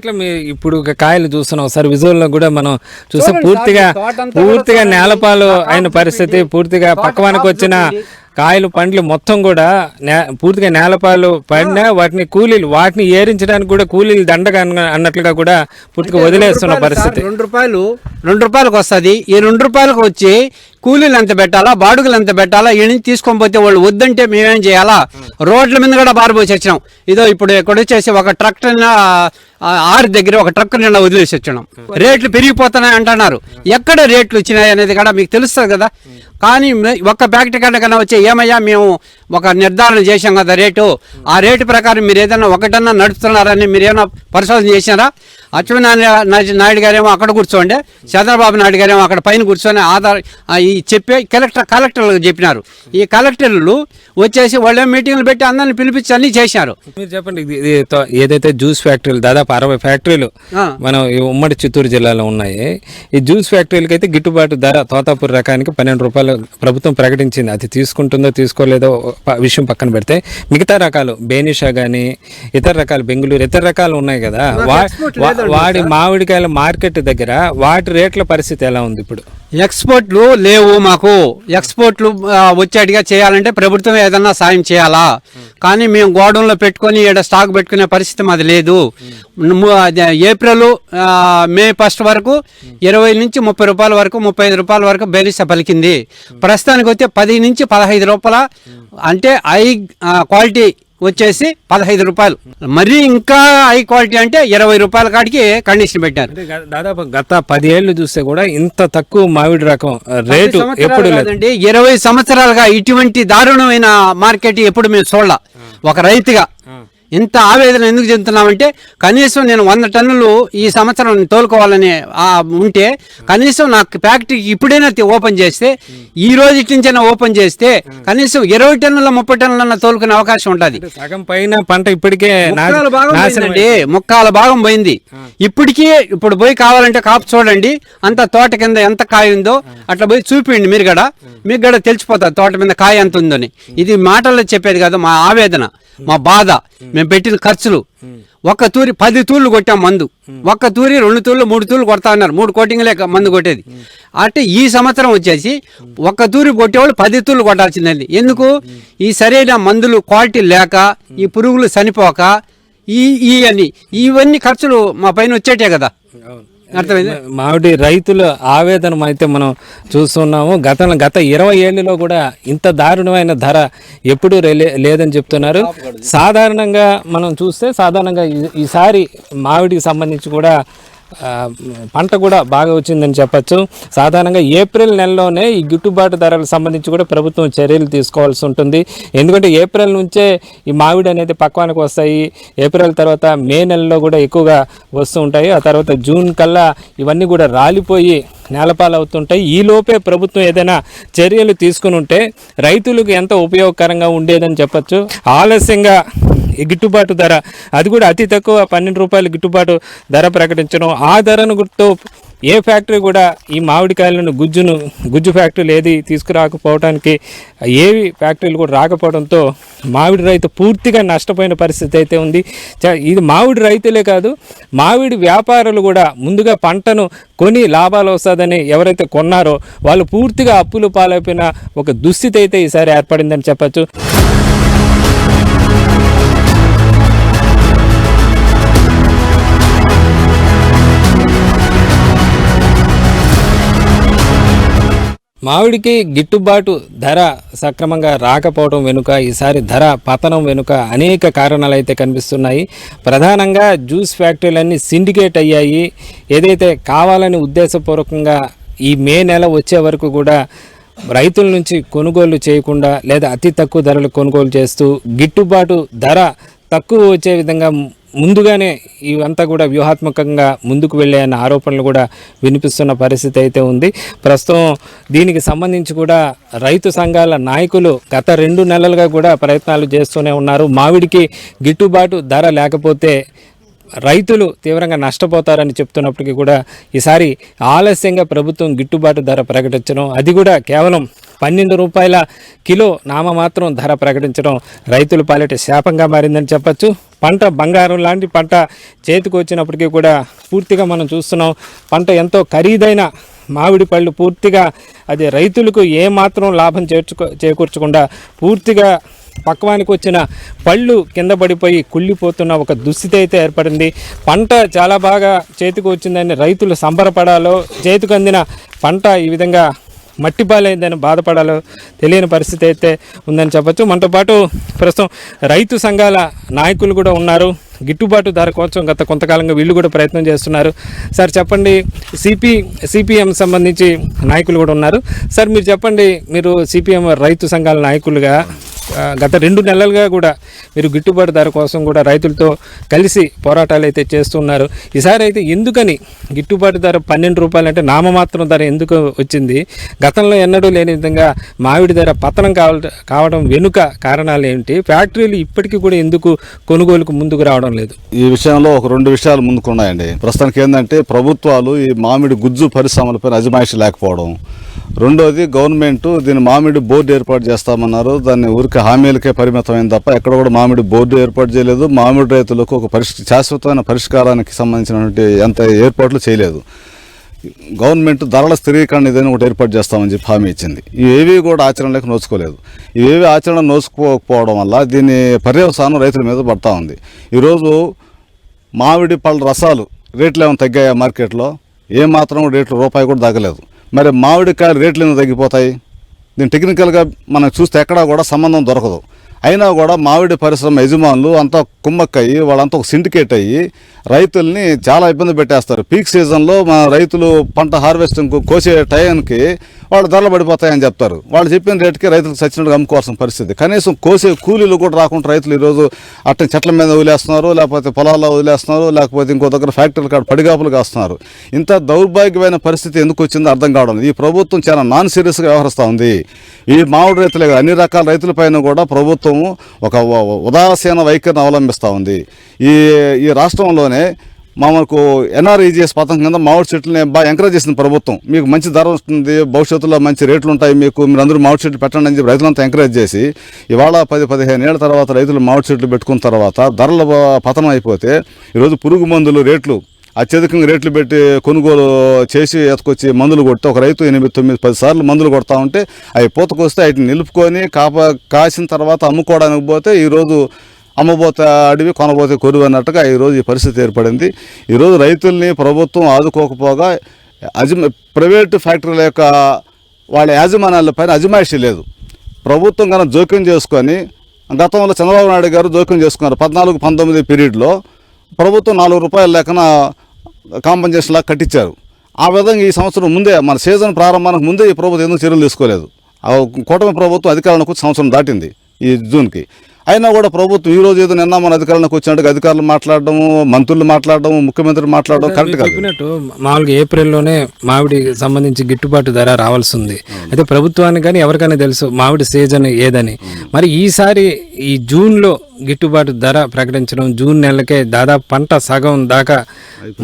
ఇప్పుడు కాయలు చూస్తున్నాం ఒకసారి విజువల్లో కూడా మనం చూస్తే పూర్తిగా నేలపాలు అయిన పరిస్థితి, పూర్తిగా పక్కవానికి వచ్చిన కాయలు పండ్లు మొత్తం కూడా పూర్తిగా నేలపాలు పడినా వాటిని ఏరించడానికి కూడా కూలీలు దండగా అన్నట్లుగా కూడా పూర్తిగా వదిలేస్తున్న పరిస్థితి. 2 రూపాయలకు వస్తుంది. ఈ 2 రూపాయలకు వచ్చి కూలీలు ఎంత పెట్టాలా, బాడుగులు ఎంత పెట్టాలా, ఈ తీసుకొని పోతే వాళ్ళు వద్దంటే మేమేం చేయాలా? రోడ్ల మీద కూడా బారిపోసి వచ్చినాం. ఇదో ఇప్పుడు ఇక్కడ వచ్చేసి ఒక ట్రక్టర్ 6 దగ్గర ఒక ట్రక్ నిండా వదిలేసి వచ్చినాం. రేట్లు పెరిగిపోతున్నాయి అంటున్నారు. ఎక్కడ రేట్లు వచ్చినాయి అనేది కూడా మీకు తెలుస్తుంది కదా. కానీ ఒక్క ఫ్యాక్టరీ కన్నా వచ్చే ఏమయ్యా మేము ఒక నిర్ధారణ చేశాం కదా రేటు, ఆ రేటు ప్రకారం మీరు ఏదైనా ఒకటన్నా నడుపుతున్నారని మీరు ఏమైనా పరిశోధన చేసినారా? అచ్చెన్నాయుడు నాయుడు గారేమో అక్కడ కూర్చోండి, చంద్రబాబు నాయుడు గారేమో అక్కడ పైన కూర్చొని ఈ చెప్పే కలెక్టర్లకు చెప్పినారు. ఈ కలెక్టర్లు వచ్చేసి వాళ్ళే మీటింగ్లు పెట్టి అందరిని పిలిపించి అన్ని చేశారు. మీరు చెప్పండి, ఏదైతే జ్యూస్ ఫ్యాక్టరీలు దాదాపు 60 ఫ్యాక్టరీలు మనం ఉమ్మడి చిత్తూరు జిల్లాలో ఉన్నాయి. ఈ జ్యూస్ ఫ్యాక్టరీలకి అయితే గిట్టుబాటు ధర తోతాపూర్ రకానికి 12 రూపాయలు ప్రభుత్వం ప్రకటించింది. అది తీసుకుంటుందో తీసుకోలేదో విషయం పక్కన పెడితే మిగతా రకాలు బేనిషా కానీ ఇతర రకాలు బెంగళూరు ఇతర రకాలు ఉన్నాయి కదా, వాడి మామిడికాయల మార్కెట్ దగ్గర వాటి రేట్ల పరిస్థితి ఎలా ఉంది ఇప్పుడు? ఎక్స్పోర్ట్లు లేవు. మాకు ఎక్స్పోర్ట్లు వచ్చేటిగా చేయాలంటే ప్రభుత్వం ఏదన్నా సాయం చేయాలా, కానీ మేము గోడౌన్లో పెట్టుకొని ఇక్కడ స్టాక్ పెట్టుకునే పరిస్థితి మాది లేదు. ఏప్రిల్ మే 1 వరకు 20 నుంచి 30 రూపాయల వరకు 35 రూపాయల వరకు బేనిసా పలికింది. ప్రస్తుతానికి వచ్చే 10 నుంచి 15 రూపాయల, అంటే హై క్వాలిటీ వచ్చేసి 15 రూపాయలు, మరీ ఇంకా హై క్వాలిటీ అంటే 20 రూపాయల కాడికి కండిషన్ పెట్టారు. దాదాపు గత 10 ఏళ్ళు చూస్తే కూడా ఇంత తక్కువ మామిడి రకం రేటు ఎప్పుడు లేదండి. 20 సంవత్సరాలుగా ఇటువంటి దారుణమైన మార్కెట్ ఎప్పుడు మేము చూడాల. ఒక రైతుగా ఇంత ఆవేదన ఎందుకు చెందుతున్నామంటే, కనీసం నేను 100 టన్నులు ఈ సంవత్సరం తోలుకోవాలని ఉంటే కనీసం నాకు ఫ్యాక్టరీకి ఇప్పుడైనా ఓపెన్ చేస్తే, ఈ రోజు నుంచైనా ఓపెన్ చేస్తే కనీసం 20 టన్నుల 30 టన్నులన్నా తోలుకునే అవకాశం ఉంటుంది. సగం పైన పంట ఇప్పటికే ముక్కాల భాగం పోయింది. ఇప్పుడు పోయి కావాలంటే కాపు చూడండి, అంత తోట కింద ఎంత కాయ ఉందో అట్లా పోయి చూపించండి. మీకు కూడా తెలిసిపోతుంది తోట మీద కాయ ఎంత ఉందని. ఇది మాటల్లో చెప్పేది కాదు, మా ఆవేదన, మా బాధ, మేము పెట్టిన ఖర్చులు. ఒక్క తూరి 10 తూర్లు కొట్టాం మందు, ఒక్క తూరి 2 తూర్లు 3 తూర్లు కొడతా ఉన్నారు. 3 కోటింగ్లే మందు కొట్టేది. అంటే ఈ సంవత్సరం వచ్చేసి ఒక్క తూరి కొట్టేవాళ్ళు 10 తూర్లు కొట్టాల్సిందండి. ఎందుకు? ఈ సరైన మందులు క్వాలిటీ లేక, ఈ పురుగులు చనిపోక, ఇవన్నీ ఖర్చులు మా పైన వచ్చేటే కదా. అర్థమైంది? మామిడి రైతుల ఆవేదన అయితే మనం చూస్తున్నాము. గత 20 ఏళ్ళలో కూడా ఇంత దారుణమైన ధర ఎప్పుడూ లేదని చెప్తున్నారు. సాధారణంగా మనం చూస్తే ఈసారి మామిడికి సంబంధించి కూడా పంట కూడా బాగా వచ్చిందని చెప్పచ్చు. సాధారణంగా ఏప్రిల్ నెలలోనే ఈ గిట్టుబాటు ధరలకు సంబంధించి కూడా ప్రభుత్వం చర్యలు తీసుకోవాల్సి ఉంటుంది. ఎందుకంటే ఏప్రిల్ నుంచే ఈ మామిడి అనేది పక్వానికి వస్తాయి. ఏప్రిల్ తర్వాత మే నెలలో కూడా ఎక్కువగా వస్తూ ఉంటాయి. ఆ తర్వాత జూన్ కల్లా ఇవన్నీ కూడా రాలిపోయి నేలపాలు అవుతుంటాయి. ఈ లోపే ప్రభుత్వం ఏదైనా చర్యలు తీసుకుని ఉంటే రైతులకు ఎంతో ఉపయోగకరంగా ఉండేదని చెప్పచ్చు. ఆలస్యంగా ఈ గిట్టుబాటు ధర, అది కూడా అతి తక్కువ 12 రూపాయలు గిట్టుబాటు ధర ప్రకటించడం, ఆ ధరను గుర్తు ఏ ఫ్యాక్టరీ కూడా ఈ మామిడికాయలను గుజ్జు ఫ్యాక్టరీలు ఏది తీసుకురాకపోవడానికి ఏవి ఫ్యాక్టరీలు కూడా రాకపోవడంతో మామిడి రైతు పూర్తిగా నష్టపోయిన పరిస్థితి అయితే ఉంది. ఇది మామిడి రైతులే కాదు, మామిడి వ్యాపారులు కూడా ముందుగా పంటను కొని లాభాలు వస్తుందని ఎవరైతే కొన్నారో వాళ్ళు పూర్తిగా అప్పులు పాలైపోయిన ఒక దుస్థితి అయితే ఈసారి ఏర్పడిందని చెప్పచ్చు. మామిడికి గిట్టుబాటు ధర సక్రమంగా రాకపోవడం వెనుక, ఈసారి ధర పతనం వెనుక అనేక కారణాలు అయితే కనిపిస్తున్నాయి. ప్రధానంగా జ్యూస్ ఫ్యాక్టరీలన్నీ సిండికేట్ అయ్యాయి. ఏదైతే కావాలని ఉద్దేశపూర్వకంగా ఈ మే నెల వచ్చే వరకు కూడా రైతుల నుంచి కొనుగోలు చేయకుండా లేదా అతి తక్కువ ధరలు కొనుగోలు చేస్తూ గిట్టుబాటు ధర తక్కువ వచ్చే విధంగా ముందుగానే ఇవంతా కూడా వ్యూహాత్మకంగా ముందుకు వెళ్ళే అన్న ఆరోపణలు కూడా వినిపిస్తున్న పరిస్థితి అయితే ఉంది. ప్రస్తుతం దీనికి సంబంధించి కూడా రైతు సంఘాల నాయకులు గత 2 నెలలుగా కూడా ప్రయత్నాలు చేస్తూనే ఉన్నారు. మామిడికి గిట్టుబాటు ధర లేకపోతే రైతులు తీవ్రంగా నష్టపోతారని చెప్తున్నప్పటికీ కూడా ఈసారి ఆలస్యంగా ప్రభుత్వం గిట్టుబాటు ధర ప్రకటించడం, అది కూడా కేవలం 12 రూపాయల కిలో నామమాత్రం ధర ప్రకటించడం రైతుల పాలిట శాపంగా మారిందని చెప్పచ్చు. పంట బంగారం లాంటి పంట చేతికి వచ్చినప్పటికీ కూడా పూర్తిగా మనం చూస్తున్నాం, పంట ఎంతో ఖరీదైన మామిడి పళ్ళు పూర్తిగా అది రైతులకు ఏమాత్రం లాభం చేకూర్చకుండా పూర్తిగా పక్వానికి వచ్చిన పళ్ళు కింద పడిపోయి కుళ్ళిపోతున్న ఒక దుస్థితి అయితే ఏర్పడింది. పంట చాలా బాగా చేతికి వచ్చిందని రైతులు సంబరపడాలో, చేతికి అందిన పంట ఈ విధంగా మట్టిపాలైందని బాధపడాలో తెలియని పరిస్థితి అయితే ఉందని చెప్పచ్చు. మనతో పాటు ప్రస్తుతం రైతు సంఘాల నాయకులు కూడా ఉన్నారు. గిట్టుబాటు ధర కోసం గత కొంతకాలంగా వీళ్ళు కూడా ప్రయత్నం చేస్తున్నారు. సార్ చెప్పండి, సిపిఎం సంబంధించి నాయకులు కూడా ఉన్నారు. సార్ మీరు చెప్పండి, మీరు సిపిఎం రైతు సంఘాల నాయకులుగా గత 2 నెలలుగా కూడా మీరు గిట్టుబాటు ధర కోసం కూడా రైతులతో కలిసి పోరాటాలు అయితే చేస్తున్నారు. ఈసారి అయితే ఎందుకని గిట్టుబాటు ధర 12 రూపాయలు అంటే నామమాత్రం ధర ఎందుకు వచ్చింది? గతంలో ఎన్నడూ లేని విధంగా మామిడి ధర పతనం కావడం వెనుక కారణాలు ఏంటి? ఫ్యాక్టరీలు ఇప్పటికీ కూడా ఎందుకు కొనుగోలుకు ముందుకు రావడం లేదు? ఈ విషయంలో ఒక 2 విషయాలు ముందుకున్నాయండి. ప్రస్తుతానికి ఏంటంటే ప్రభుత్వాలు ఈ మామిడి గుజ్జు పరిశ్రమలపై అజమాయిషి లేకపోవడం, రెండోది గవర్నమెంట్ దీన్ని మామిడి బోర్డు ఏర్పాటు చేస్తామన్నారు, దాన్ని ఊరికి హామీలకే పరిమితమైంది తప్ప ఎక్కడ కూడా మామిడి బోర్డు ఏర్పాటు చేయలేదు. మామిడి రైతులకు ఒక శాశ్వతమైన పరిష్కారానికి సంబంధించినటువంటి ఎంత ఏర్పాట్లు చేయలేదు. గవర్నమెంట్ ధరల స్థిరీకరణ ఏదైనా ఒకటి ఏర్పాటు చేస్తామని చెప్పి హామీ ఇచ్చింది. ఇవేవి కూడా ఆచరణలోకి నోచుకోలేదు. ఇవేవి ఆచరణ నోచుకోకపోవడం వల్ల దీని పర్యవసానం రైతుల మీద పడతా ఉంది. ఈరోజు మామిడి పళ్ళ రసాలు రేట్లు ఏమైనా తగ్గాయా మార్కెట్లో? ఏమాత్రం రేట్లు రూపాయి కూడా తగ్గలేదు. మరి మామిడికాయలు రేట్లు ఎందుకు తగ్గిపోతాయి? దీని టెక్నికల్గా మనం చూస్తే ఎక్కడా కూడా సంబంధం దొరకదు. అయినా కూడా మామిడి పరిశ్రమ యజమానులు అంతా కుమ్మక్కయ్యి వాళ్ళంతా ఒక సిండికేట్ అయ్యి రైతుల్ని చాలా ఇబ్బంది పెట్టేస్తారు. పీక్ సీజన్లో మా రైతులు పంట హార్వెస్టింగ్ కోసే టైంకి వాళ్ళు ధరలు పడిపోతాయని చెప్తారు. వాళ్ళు చెప్పిన రేటుకి రైతులకు సచ్చినట్టుగా అమ్ముకోవాల్సిన పరిస్థితి. కనీసం కోసే కూలీలు కూడా రాకుండా రైతులు ఈరోజు అట్ట చెట్ల మీద వదిలేస్తున్నారు, లేకపోతే పొలాల్లో వదిలేస్తున్నారు, లేకపోతే ఇంకో దగ్గర ఫ్యాక్టరీలు కాడ పడిగాపులు కాస్తున్నారు. ఇంత దౌర్భాగ్యమైన పరిస్థితి ఎందుకు వచ్చిందో అర్థం కావడం. ఈ ప్రభుత్వం చాలా నాన్ సీరియస్గా వ్యవహరిస్తూ ఉంది. ఈ మామిడి రైతులే అన్ని రకాల రైతులపైన కూడా ప్రభుత్వం ఒక ఉదాసీన వైఖరిని అవలంబిస్తూ ఉంది. ఈ రాష్ట్రంలోనే మనకు ఎన్ఆర్ఈజీఎస్ పథకం కింద మామిడి చెట్లని బాగా ఎంకరేజ్ చేసిన ప్రభుత్వం. మీకు మంచి ధర వస్తుంది, భవిష్యత్తులో మంచి రేట్లు ఉంటాయి, మీరు అందరూ మామిడి చెట్లు పెట్టండి అని చెప్పి రైతులంతా ఎంకరేజ్ చేసి ఇవాళ 10-15 ఏళ్ల తర్వాత రైతులు మామిడి చెట్లు పెట్టుకున్న తర్వాత ధరల పతనం అయిపోతే ఈరోజు పురుగు మందులు రేట్లు అత్యధికంగా రేట్లు పెట్టి కొనుగోలు చేసి ఎత్తుకొచ్చి మందులు కొడితే ఒక రైతు 8-9-10 సార్లు మందులు కొడతా ఉంటే అవి పూతకొస్తే వాటిని నిలుపుకొని కాసిన తర్వాత అమ్ముకోవడానికి పోతే ఈరోజు అమ్మబోతే అడవి కొనబోతే కొరువు అన్నట్టుగా ఈరోజు ఈ పరిస్థితి ఏర్పడింది. ఈరోజు రైతుల్ని ప్రభుత్వం ఆదుకోకపోగా ప్రైవేటు ఫ్యాక్టరీల యొక్క వాళ్ళ యాజమాన్యాలపైన అజమాయిషీ లేదు. ప్రభుత్వం కన్నా జోక్యం చేసుకొని గతంలో చంద్రబాబు నాయుడు గారు జోక్యం చేసుకున్నారు. 14-19 పీరియడ్లో ప్రభుత్వం 4 రూపాయల లెక్కన కాంపన్సేషన్ లాగా కట్టించారు. ఆ విధంగా ఈ సంవత్సరం ముందే మన సీజన్ ప్రారంభానికి ముందే ఈ ప్రభుత్వం ఎందుకు చర్యలు తీసుకోలేదు? కూటమి ప్రభుత్వం అధికారంలోకి వచ్చి సంవత్సరం దాటింది ఈ జూన్కి. అయినా కూడా ప్రభుత్వం ఈ రోజు ఏదో నిన్న మన అధికారంలోకి వచ్చినట్టుగా అధికారులు మాట్లాడడము, మంత్రులు మాట్లాడడం, ముఖ్యమంత్రి మాట్లాడడం కరెక్ట్ కాదు. చెప్పినట్టు మామూలుగా ఏప్రిల్లోనే మామిడికి సంబంధించి గిట్టుబాటు ధర రావాల్సి ఉంది. అయితే ప్రభుత్వానికి కానీ ఎవరికైనా తెలుసు మామిడి సీజన్ ఏదని. మరి ఈసారి ఈ జూన్లో గిట్టుబాటు ధర ప్రకటించడం, జూన్ నెలకే దాదాపు పంట సగం దాకా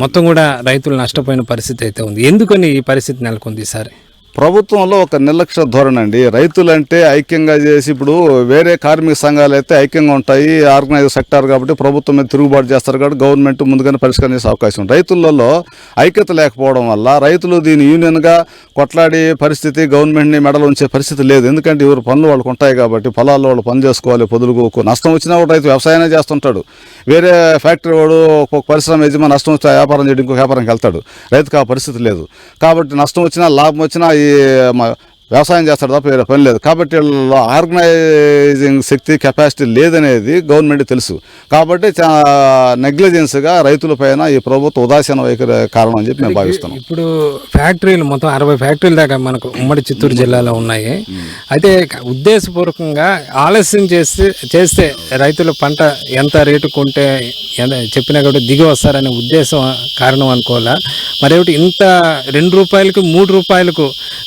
మొత్తం కూడా రైతులు నష్టపోయిన పరిస్థితి అయితే ఉంది. ఎందుకని ఈ పరిస్థితి నెలకొంది ఈసారి? ప్రభుత్వంలో ఒక నిర్లక్ష్య ధోరణి అండి. రైతులంటే ఐక్యంగా చేసి, ఇప్పుడు వేరే కార్మిక సంఘాలు అయితే ఐక్యంగా ఉంటాయి, ఆర్గనైజ్ సెక్టార్ కాబట్టి ప్రభుత్వం మీద తిరుగుబాటు చేస్తారు కాబట్టి గవర్నమెంట్ ముందుగానే పరిష్కారం చేసే అవకాశం ఉంది. రైతులలో ఐక్యత లేకపోవడం వల్ల రైతులు దీన్ని యూనియన్గా కొట్లాడే పరిస్థితి, గవర్నమెంట్ని మెడలు ఉంచే పరిస్థితి లేదు. ఎందుకంటే ఎవరు పనులు వాళ్ళకు ఉంటాయి కాబట్టి పొలాల్లో వాళ్ళు పని చేసుకోవాలి, పొదులుకోకు. నష్టం వచ్చినా కూడా రైతు వ్యవసాయాన్ని చేస్తుంటాడు. వేరే ఫ్యాక్టరీ వాడు ఒక పరిశ్రమ యజమాని నష్టం వస్తే వ్యాపారం చేయడం ఇంకో వ్యాపారంకి వెళ్తాడు. రైతుకు ఆ పరిస్థితి లేదు కాబట్టి నష్టం వచ్చినా లాభం వచ్చినా వ్యవసాయం చేస్తాడు తప్ప వేరే పని లేదు. కాబట్టి వీళ్ళలో ఆర్గనైజింగ్ శక్తి, కెపాసిటీ లేదనేది గవర్నమెంట్ తెలుసు. కాబట్టి నెగ్లిజెన్స్గా రైతుల పైన ఈ ప్రభుత్వ ఉదాసీన వైఖరి కారణం అని చెప్పి మేము భావిస్తున్నాం. ఇప్పుడు ఫ్యాక్టరీలు మొత్తం 60 ఫ్యాక్టరీల దాకా మనకు ఉమ్మడి చిత్తూరు జిల్లాలో ఉన్నాయి. అయితే ఉద్దేశపూర్వకంగా ఆలస్యం చేస్తే రైతుల పంట ఎంత రేటు కొంటే చెప్పినా కూడా దిగి వస్తారనే ఉద్దేశం కారణం అనుకోవాలా? మరేమిటి ఇంత 2 రూపాయలకు 3 రూపాయలకు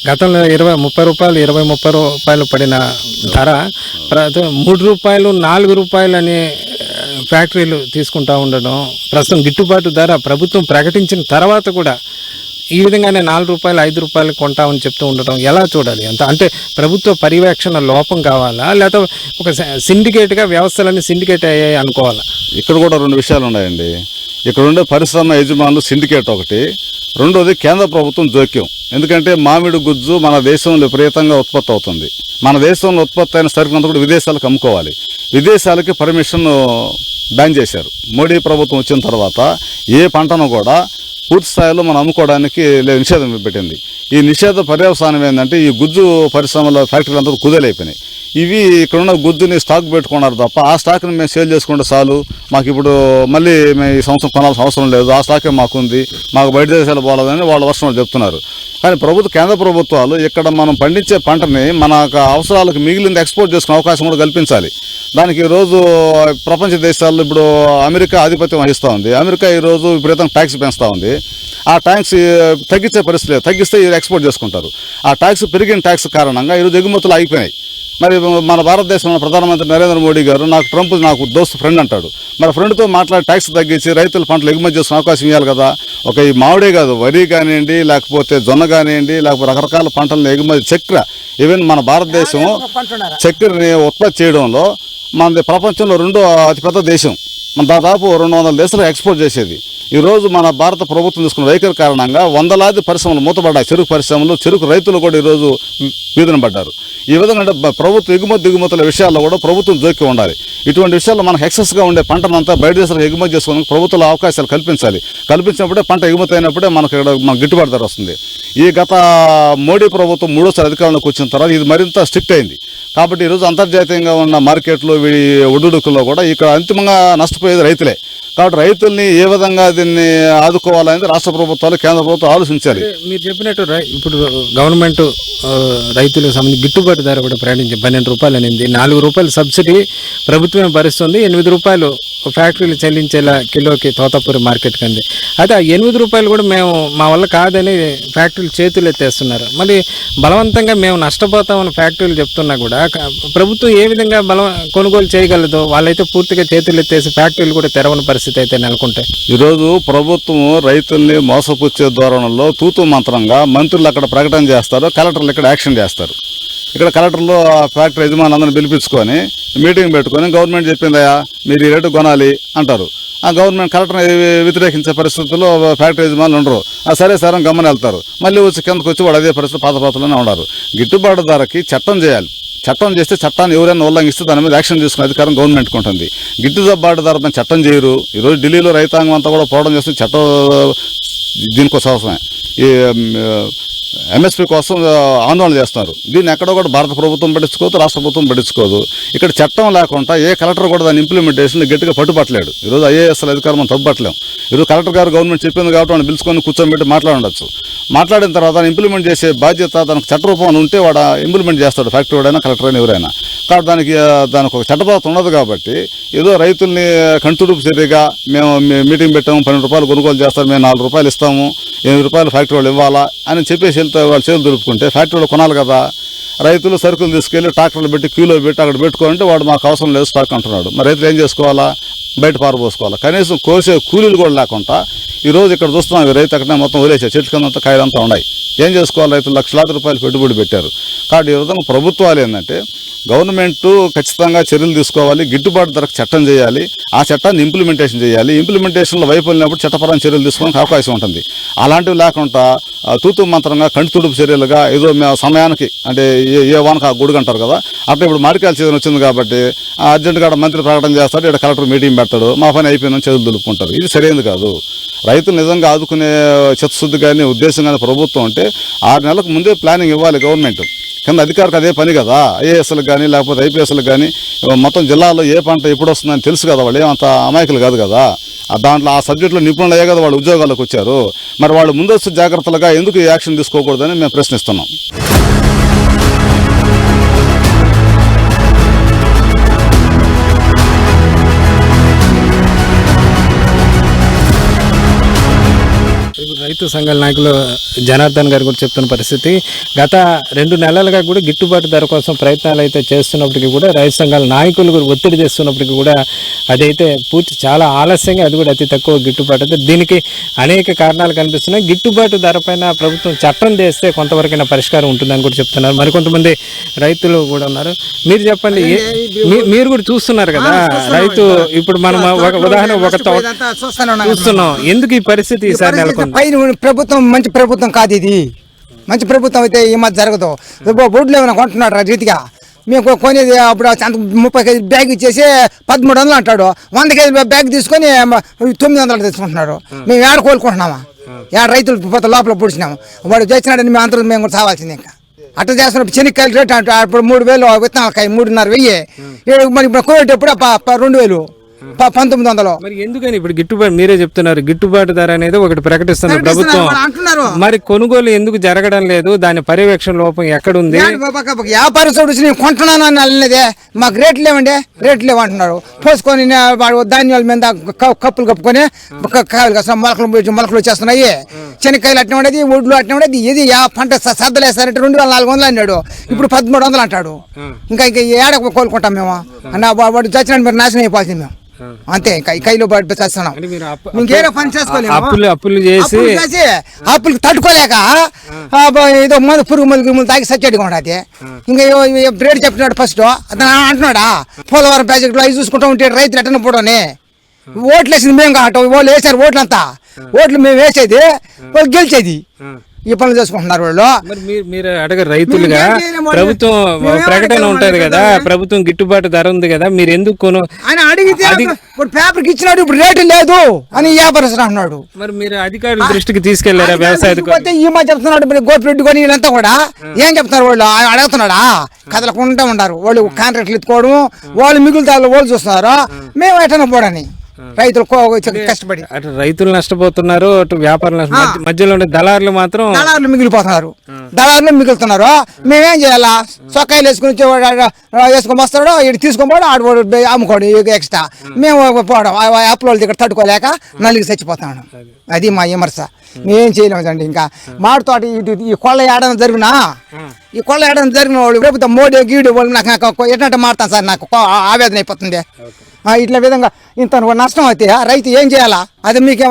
గతంలో 30 రూపాయలు 30 రూపాయలు పడిన ధర 3 రూపాయలు 4 రూపాయలు అనే ఫ్యాక్టరీలు తీసుకుంటా ఉండడం, ప్రస్తుతం గిట్టుబాటు ధర ప్రభుత్వం ప్రకటించిన తర్వాత కూడా ఈ విధంగానే 4 రూపాయలు 5 రూపాయలు కొంటామని చెప్తూ ఉండడం ఎలా చూడాలి? అంటే ప్రభుత్వ పర్యవేక్షణ లోపం కావాలా, లేకపోతే ఒక సిండికేట్గా వ్యవస్థలన్నీ సిండికేట్ అయ్యాయి అనుకోవాలా? ఇక్కడ కూడా 2 విషయాలు ఉన్నాయండి. ఇక్కడ ఉండే పరిశ్రమ యజమానులు సిండికేట్ ఒకటి, రెండోది కేంద్ర ప్రభుత్వం జోక్యం. ఎందుకంటే మామిడి గుజ్జు మన దేశంలో విపరీతంగా ఉత్పత్తి అవుతుంది. మన దేశంలో ఉత్పత్తి అయిన సరుకునంతా కూడా విదేశాలకు అమ్ముకోవాలి. విదేశాలకి పర్మిషన్ బ్యాన్ చేశారు. మోడీ ప్రభుత్వం వచ్చిన తర్వాత ఏ పంటను కూడా పూర్తి స్థాయిలో మనం అమ్ముకోవడానికి నిషేధం పెట్టింది. ఈ నిషేధ పర్యవసానం ఏంటంటే ఈ గుజ్జు పరిశ్రమల ఫ్యాక్టరీలు అంతా కుదేలైపోయినాయి. ఇవి ఇక్కడున్న గుజ్జుని స్టాక్ పెట్టుకున్నారు తప్ప ఆ స్టాక్ని మేము సేల్ చేసుకుంటే చాలు, మాకు ఇప్పుడు మళ్ళీ మేము ఈ సంవత్సరం కొనాల్సిన అవసరం లేదు, ఆ స్టాకే మాకుంది, మాకు బయట దేశాలు పోలేదని వాళ్ళ వర్షంలో చెప్తున్నారు. కానీ కేంద్ర ప్రభుత్వాలు ఇక్కడ మనం పండించే పంటని మన అవసరాలకు మిగిలింది ఎక్స్పోర్ట్ చేసుకునే అవకాశం కూడా కల్పించాలి. దానికి ఈరోజు ప్రపంచ దేశాల్లో ఇప్పుడు అమెరికా ఆధిపత్యం వహిస్తూ ఉంది. అమెరికా ఈరోజు విపరీతంగా ట్యాక్స్ పెంచుతూ ఉంది. ఆ ట్యాక్స్ తగ్గించే పరిస్థితి లేదు, తగ్గిస్తే ఎక్స్పోర్ట్ చేసుకుంటారు. ఆ ట్యాక్స్ పెరిగిన ట్యాక్స్ కారణంగా ఈరోజు ఎగుమతులు ఆగిపోయినాయి. మరి మన భారతదేశంలో ప్రధానమంత్రి నరేంద్ర మోడీ గారు నాకు దోస్తు ఫ్రెండ్ అంటాడు. మరి ఫ్రెండ్తో మాట్లాడి ట్యాక్స్ తగ్గించి రైతుల పంటలు ఎగుమతి చేసుకునే అవకాశం ఇవ్వాలి కదా. ఒక ఈ మామిడే కాదు, వరి కానివ్వండి, లేకపోతే జొన్న కానివ్వండి, లేకపోతే రకరకాల పంటలను ఎగుమతి, చక్కెర, ఈవెన్ మన భారతదేశం చక్కెరని ఉత్పత్తి చేయడంలో మనది ప్రపంచంలో 2వ అతిపెద్ద దేశం. మన దాదాపు 200 దేశాలకు ఎక్స్పోర్ట్ చేసేది. ఈరోజు మన భారత ప్రభుత్వం తీసుకున్న వైఖరి కారణంగా వందలాది పరిశ్రమలు మూతపడ్డాయి. చెరుకు పరిశ్రమలు, చెరుకు రైతులు కూడా ఈరోజు వీధున పడ్డారు. ఈ విధంగా అంటే ప్రభుత్వ దిగుమతుల విషయాల్లో కూడా ప్రభుత్వం జోక్యం ఉండాలి. ఇటువంటి విషయాల్లో మనకు ఎక్సెస్గా ఉండే పంటనంతా బయట దేశాలకు ఎగుమతి చేసుకోవడానికి ప్రభుత్వాలు అవకాశాలు కల్పించినప్పుడే పంట ఎగుమతి అయినప్పుడే మనకు ఇక్కడ గిట్టుబాటు ధర వస్తుంది. ఈ గత మోడీ ప్రభుత్వం 3వసారి అధికారంలోకి వచ్చిన తర్వాత ఇది మరింత స్ట్రిక్ట్ అయింది. కాబట్టి ఈరోజు అంతర్జాతీయంగా ఉన్న మార్కెట్లో ఒడ్డుడుకుల్లో కూడా ఇక్కడ అంతిమంగా నష్టపోయేది రైతులే. కాబట్టి రైతుల్ని ఏ విధంగా దీన్ని ఆదుకోవాలనేది రాష్ట్ర ప్రభుత్వాలు, కేంద్ర ప్రభుత్వం ఆలోచించాలి. మీరు చెప్పినట్టు ఇప్పుడు గవర్నమెంట్ రైతులకు సంబంధించి గిట్టుబాటు ధర కూడా ప్రకటించి 12 రూపాయలు అనేది, 4 రూపాయలు సబ్సిడీ ప్రభుత్వమే భరిస్తుంది, 8 రూపాయలు ఫ్యాక్టరీలు చెల్లించేలా కిలోకి తోతాపూరి మార్కెట్కి అంది. అయితే ఆ 8 రూపాయలు కూడా మేము మా వల్ల కాదని ఫ్యాక్టరీలు చేతులు ఎత్తేస్తున్నారు. మళ్ళీ బలవంతంగా మేము నష్టపోతామని ఫ్యాక్టరీలు చెప్తున్నా కూడా ప్రభుత్వం ఏ విధంగా కొనుగోలు చేయగలదో వాళ్ళైతే పూర్తిగా చేతులు ఎత్తేసి ఫ్యాక్టరీలు కూడా తెరవని పరిస్థితి అయితే నెలకొంటాయి. ఈరోజు ప్రభుత్వం రైతుల్ని మోసపుచ్చే ధోరణిలో తూతు మంత్రంగా మంత్రులు అక్కడ ప్రకటన చేస్తారు, కలెక్టర్లు ఇక్కడ యాక్షన్ చేస్తారు. ఇక్కడ కలెక్టర్లు ఫ్యాక్టరీ యజమానులందరినీ పిలిపించుకొని మీటింగ్ పెట్టుకొని గవర్నమెంట్ చెప్పిందయా మీరు ఈ రేటు కొనాలి అంటారు. ఆ గవర్నమెంట్ కలెక్టర్ని వ్యతిరేకించే పరిస్థితుల్లో ఫ్యాక్టరీ యజమానులు ఉండరు. సరే సార్ గమ్మని వెళ్తారు. మళ్ళీ వచ్చి కిందకు వచ్చి వాడు అదే పరిస్థితి పాతలోనే ఉన్నారు. గిట్టుబాటు ధరకి చట్టం చేయాలి. చట్టం చేస్తే చట్టాన్ని ఎవరైనా ఉల్లంఘిస్తే దాని మీద యాక్షన్ తీసుకునే అధికారం గవర్నమెంట్కి ఉంటుంది. గిట్టుబాటు ధర పైన చట్టం చేయరు. ఈరోజు ఢిల్లీలో రైతాంగం అంతా కూడా పోవడం చేస్తే చట్టం దీనికోసం అవసరమే. ఈ ఎంఎస్పీ కోసం ఆందోళన చేస్తున్నారు. దీన్ని ఎక్కడో కూడా భారత ప్రభుత్వం పట్టించుకోదు, రాష్ట్ర ప్రభుత్వం పట్టించుకోదు. ఇక్కడ చట్టం లేకుండా ఏ కలెక్టర్ కూడా దాని ఇంప్లిమెంటేషన్ గట్టిగా పట్టుపట్టలేడు. ఈరోజు ఐఏఎస్ఎల్ అధికారం మనం తప్పుపట్టలేం. ఈరోజు కలెక్టర్ గారు గవర్నమెంట్ చెప్పింది కాబట్టి వాడిని పిలుచుకొని కూర్చోబెట్టి మాట్లాడవచ్చు. మాట్లాడిన తర్వాత ఇంప్లిమెంట్ చేసే బాధ్యత తనకు చట్టరూపంలో ఉంటే వాడు ఇంప్లిమెంట్ చేస్తాడు, ఫ్యాక్టరీ వాడైనా కలెక్టర్ అయినా ఎవరైనా. కాబట్టి దానికి ఒక చట్టబద్ధత ఉండదు. కాబట్టి ఏదో రైతుల్ని కంటుడుపు చర్యగా మేము మీటింగ్ పెట్టాము, 12 రూపాయలు కొనుగోలు చేస్తారు, మేము 4 రూపాయలు ఇస్తాము, 8 రూపాయలు ఫ్యాక్టరీ వాళ్ళు ఇవ్వాలా అని చెప్పేసి వెళ్తే వాళ్ళు చేతులు దులుపుకుంటే ఫ్యాక్టరీ వాళ్ళు కొనాలి కదా. రైతులు సరుకులు తీసుకెళ్లి ట్రాక్టర్లు పెట్టి క్యూలో పెట్టి అక్కడ పెట్టుకోవాలంటే వాడు మాకు అవసరం లేదు స్టాక్ అంటున్నాడు. మరి రైతులు ఏం చేసుకోవాలా? బయట పారబోసుకోవాలా. కనీసం కోసే కూలీలు కూడా లేకుండా ఈరోజు ఇక్కడ చూస్తున్నాం, రైతు అక్కడనే మొత్తం వదిలేసారు, చెట్టు కిందంతా కాయలంతా ఉన్నాయి. ఏం చేసుకోవాలి? రైతులు లక్షలాది రూపాయలు పెట్టుబడి పెట్టారు. కాబట్టి ఈ విధంగా ప్రభుత్వాలు ఏంటంటే గవర్నమెంట్ ఖచ్చితంగా చర్యలు తీసుకోవాలి, గిట్టుబాటు ధరకు చట్టం చేయాలి, ఆ చట్టాన్ని ఇంప్లిమెంటేషన్ చేయాలి. ఇంప్లిమెంటేషన్లో వైఫల్యమైనప్పుడు చట్టపరమైన చర్యలు తీసుకోవడానికి అవకాశం ఉంటుంది. అలాంటివి లేకుండా తూతు మంత్రంగా కంటి తుడుపు చర్యలుగా ఏదో మేము సమయానికి అంటే ఏ వానకు ఆ గొడుగు అంటారు కదా, అట్లా ఇప్పుడు మామిడికాయల సీజన్ వచ్చింది కాబట్టి అర్జెంటుగా మంత్రి ప్రకటన చేస్తాడు, ఇక్కడ కలెక్టర్ మీటింగ్ పెడతాడు, మా పని అయిపోయిందని చేతులు దులుపుకుంటారు. ఇది సరైనది కాదు. రైతులు నిజంగా ఆదుకునే చిత్తశుద్ధి కానీ ఉద్దేశం కానీ ప్రభుత్వం అంటే 6 నెలలకు ముందే ప్లానింగ్ ఇవ్వాలి గవర్నమెంట్. కింద అధికారికి అదే పని కదా. ఐఏఎస్లకు కానీ లేకపోతే ఐపీఎస్లకు కానీ మొత్తం జిల్లాలో ఏ పంట ఎప్పుడు వస్తుందని తెలుసు కదా. వాళ్ళు ఏమంత అమాయకులు కాదు కదా. దాంట్లో ఆ సబ్జెక్టులో నిపుణులు అయ్యే కదా వాళ్ళు ఉద్యోగాలకు వచ్చారు. మరి వాళ్ళు ముందస్తు జాగ్రత్తలుగా ఎందుకు యాక్షన్ తీసుకోకూడదని మేము ప్రశ్నిస్తున్నాం. రైతు సంఘాల నాయకులు జనార్దన్ గారు కూడా చెప్తున్న పరిస్థితి, గత 2 నెలలుగా కూడా గిట్టుబాటు ధర కోసం ప్రయత్నాలు అయితే చేస్తున్నప్పటికీ కూడా రైతు సంఘాల నాయకులు కూడా ఒత్తిడి చేస్తున్నప్పటికీ కూడా అదైతే పూర్తి చాలా ఆలస్యంగా, అది కూడా అతి తక్కువ గిట్టుబాటు. అయితే దీనికి అనేక కారణాలు కనిపిస్తున్నాయి. గిట్టుబాటు ధర పైన ప్రభుత్వం చట్టం చేస్తే కొంతవరకైనా పరిష్కారం ఉంటుందని కూడా చెప్తున్నారు. మరికొంతమంది రైతులు కూడా ఉన్నారు. మీరు చెప్పండి, మీరు కూడా చూస్తున్నారు కదా రైతు, ఇప్పుడు మనం ఒక ఉదాహరణ చూస్తున్నాం, ఎందుకు ఈ పరిస్థితి ఈసారి నెలకొంది? ప్రభుత్వం మంచి ప్రభుత్వం కాదు ఇది. మంచి ప్రభుత్వం అయితే ఈ మధ్య జరగదు. బోర్డులు ఏమైనా కొంటున్నాడు రీతిగా. మేము కొనేది అప్పుడు 30 కేజీ బ్యాగ్ ఇచ్చేసి 1300 అంటాడు. 100 కేజీ బ్యాగ్ తీసుకొని 900 తీసుకుంటున్నాడు. మేము ఏడ కోలుకుంటున్నామా? ఏడ రైతులు పోతే లోపల పొడిచినాము. వాడు చేసినాడని మేము అందరూ మేము కూడా చావాల్సింది. ఇంకా అట్లా చేస్తున్నప్పుడు శనక్కాయలు రేట్ అంటే అప్పుడు 3000 విత్తనాలకాయ 3500. మరి ఇప్పుడు కోయేటప్పుడు 2000 1900. మరి ఎందుకని ఇప్పుడు గిట్టుబాటు, మీరే చెప్తున్నారు గిట్టుబాటు ధర అనేది ఒకటి ప్రకటిస్తుంది ప్రభుత్వం, మరి కొనుగోలు ఎందుకు జరగడం లేదు? దాని పర్యవేక్షణ లోపం ఎక్కడుంది? వ్యాపారం చూసి నేను కొంటున్నాను అని అన్నదే, మాకు రేట్లు లేవండి, రేట్లు లేవు అంటున్నారు. పోసుకొని ధాన్యాల మీద కప్పులు కప్పుకొని మొలకలు వచ్చేస్తున్నాయి. శనక్కాయలు అట్నే ఉండేది, ఒడ్లు అట్నే ఉండేది. ఇది పంట సద్దలేస్తారంటే 2400 అన్నాడు, ఇప్పుడు 1300 అంటాడు. ఇంకా ఏడ కోలుకుంటాం మేము అన్న? వాడు చచ్చినట్టు మీరు నాశనం అయిపోతుంది మేము, అంతే. ఇంకా కైలో చేస్తున్నాం. ఇంకేదో పని చేసుకోలేము. అప్పులు చేసి అప్పులు తట్టుకోలేక ఏదో మందు పురుగు మలుగులు తాగి సచ్చేట్టుగా ఉండదు. ఇంకా రేటు చెప్తున్నాడు ఫస్ట్ అతను అంటున్నాడా, పోలవరం ప్రాజెక్టులో అవి చూసుకుంటూ ఉంటే రైతులు ఎట్టన పోవడని. ఓట్లు వేసింది మేము కావటం, వాళ్ళు వేసారు ఓట్లంతా. ఓట్లు మేము వేసేది, వాళ్ళు గెలిచేది. ఈ పనులు చేసుకుంటున్నారు వాళ్ళు. మీరు అడగ రైతులుగా ప్రభుత్వం ప్రకటన ఉంటది కదా, ప్రభుత్వం గిట్టుబాటు ధర ఉంది కదా, మీరు ఎందుకు అని అడిగితే పేపర్కి ఇచ్చినాడు, ఇప్పుడు రేటు లేదు అని వ్యాపారస్తులు అంటున్నాడు. మరి మీరు అధికారుల దృష్టికి తీసుకెళ్లారా? వ్యవసాయ ఈ మధ్య చెప్తున్నాడు గోపిరెడ్డి కొని వీళ్ళంతా కూడా ఏం చెప్తున్నారు? వాళ్ళు అడుగుతున్నాడా? కదలకుండా ఉన్నారు వాళ్ళు. కాంట్రాక్ట్లు ఎత్తుకోవడం, వాళ్ళు మిగులుతారు, వాళ్ళు చూస్తున్నారు. మేము ఎటన పోడని రైతులు కష్టపడి అటు రైతులు నష్టపోతున్నారు, అటు వ్యాపారులు మధ్యలో దళారులు మాత్రం మిగిలిపోతున్నారు. దళారులు మిగులుతున్నారు. మేమేం చేయాలా? సొక్కాయలు వేసుకొని వస్తాడు, ఇటు తీసుకొని ఆడు అమ్ముకోడు ఎక్స్ట్రా. మేము పోవడం అప్పుల దగ్గర తట్టుకోలేక నలిగి చచ్చిపోతున్నాడు. అది మా విమర్శ. మేమేం చేయలేమండి. ఇంకా మాడితోట ఈ కొళ్ళ ఏడాది జరిగినా, ఈ కొళ్ళ ఏడాది జరిగిన వాళ్ళు ప్రభుత్వం మోడీ గీడు వాళ్ళు నాకు ఎట్లా మారుతాను సార్, నాకు ఆవేదన అయిపోతుంది. ఇట్లా విధంగా ఇంత నష్టం అయితే రైతు ఏం చేయాలా? అది మీకు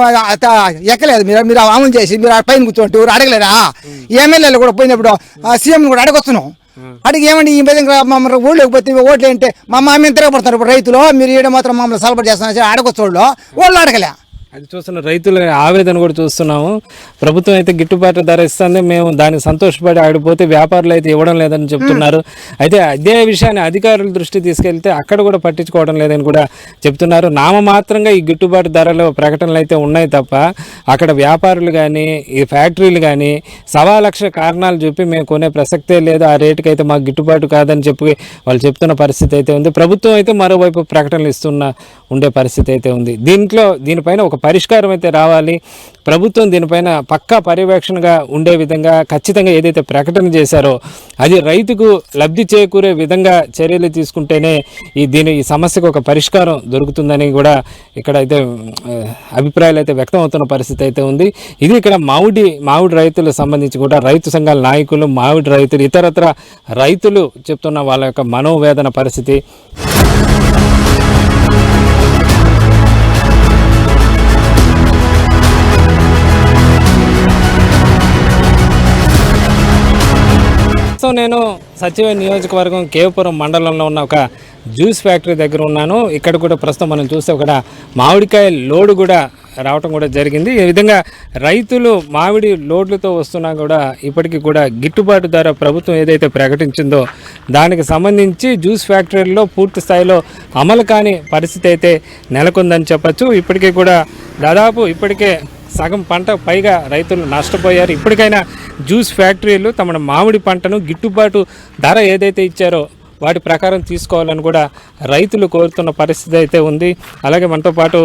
ఎక్కలేదు. మీరు అమలు చేసి మీరు పైన కూర్చోండి, ఎవరు అడగలేరా? ఎమ్మెల్యేలు కూడా పోయినప్పుడు సీఎం కూడా అడగొచ్చును. అడిగి ఏమండి ఈ విధంగా మమ్మల్ని ఊళ్ళోకి పోతే ఓట్లు ఏంటే మేము తిరగబడతారు. ఇప్పుడు రైతులు మీరు ఈడ మాత్రం మమ్మల్ని సలబడి చేస్తున్నారు అడగొచ్చు. వాళ్ళు అడగలే. అది చూస్తున్న రైతుల ఆవేదన కూడా చూస్తున్నాము. ప్రభుత్వం అయితే గిట్టుబాటు ధర ఇస్తుంది, మేము దానికి సంతోషపడి ఆడిపోతే వ్యాపారులు అయితే ఇవ్వడం లేదని చెప్తున్నారు. అయితే అదే విషయాన్ని అధికారుల దృష్టి తీసుకెళ్తే అక్కడ కూడా పట్టించుకోవడం లేదని కూడా చెప్తున్నారు. నామమాత్రంగా ఈ గిట్టుబాటు ధరలో ప్రకటనలు అయితే ఉన్నాయి తప్ప అక్కడ వ్యాపారులు కానీ ఈ ఫ్యాక్టరీలు కానీ 1,00,000 కారణాలు చెప్పి మేము కొనే ప్రసక్తే లేదు, ఆ రేటుకి అయితే మాకు గిట్టుబాటు కాదని చెప్పి వాళ్ళు చెప్తున్న పరిస్థితి అయితే ఉంది. ప్రభుత్వం అయితే మరోవైపు ప్రకటనలు ఉండే పరిస్థితి అయితే ఉంది. దీనిపైన ఒక పరిష్కారం అయితే రావాలి. ప్రభుత్వం దీనిపైన పక్కా పర్యవేక్షణగా ఉండే విధంగా ఖచ్చితంగా ఏదైతే ప్రకటన చేశారో అది రైతుకు లబ్ధి చేకూరే విధంగా చర్యలు తీసుకుంటేనే ఈ సమస్యకు ఒక పరిష్కారం దొరుకుతుందని కూడా ఇక్కడ అయితే అభిప్రాయాలు అయితే వ్యక్తం అవుతున్న పరిస్థితి అయితే ఉంది. ఇది ఇక్కడ మామిడి రైతులకు సంబంధించి కూడా రైతు సంఘాల నాయకులు, మామిడి రైతులు, ఇతరత్ర రైతులు చెప్తున్న వాళ్ళ యొక్క మనోవేదన పరిస్థితి. సో నేను సచివ నియోజకవర్గం కేవపురం మండలంలో ఉన్న ఒక జ్యూస్ ఫ్యాక్టరీ దగ్గర ఉన్నాను. ఇక్కడ కూడా ప్రస్తుతం మనం చూస్తే ఒక మామిడికాయ లోడు కూడా రావటం కూడా జరిగింది. ఈ విధంగా రైతులు మామిడి లోడ్లతో వస్తున్నా కూడా ఇప్పటికీ కూడా గిట్టుబాటు ధర ప్రభుత్వం ఏదైతే ప్రకటించిందో దానికి సంబంధించి జ్యూస్ ఫ్యాక్టరీల్లో పూర్తి స్థాయిలో అమలు కాని పరిస్థితి అయితే నెలకొందని చెప్పచ్చు. ఇప్పటికీ కూడా దాదాపు ఇప్పటికే సగం పంట పైగా రైతులు నష్టపోయారు. ఇప్పటికైనా జ్యూస్ ఫ్యాక్టరీలు తమ మామిడి పంటను గిట్టుబాటు ధర ఏదైతే ఇచ్చారో వాటి ప్రకారం తీసుకోవాలని కూడా రైతులు కోరుతున్న పరిస్థితి అయితే ఉంది. అలాగే మనతో పాటు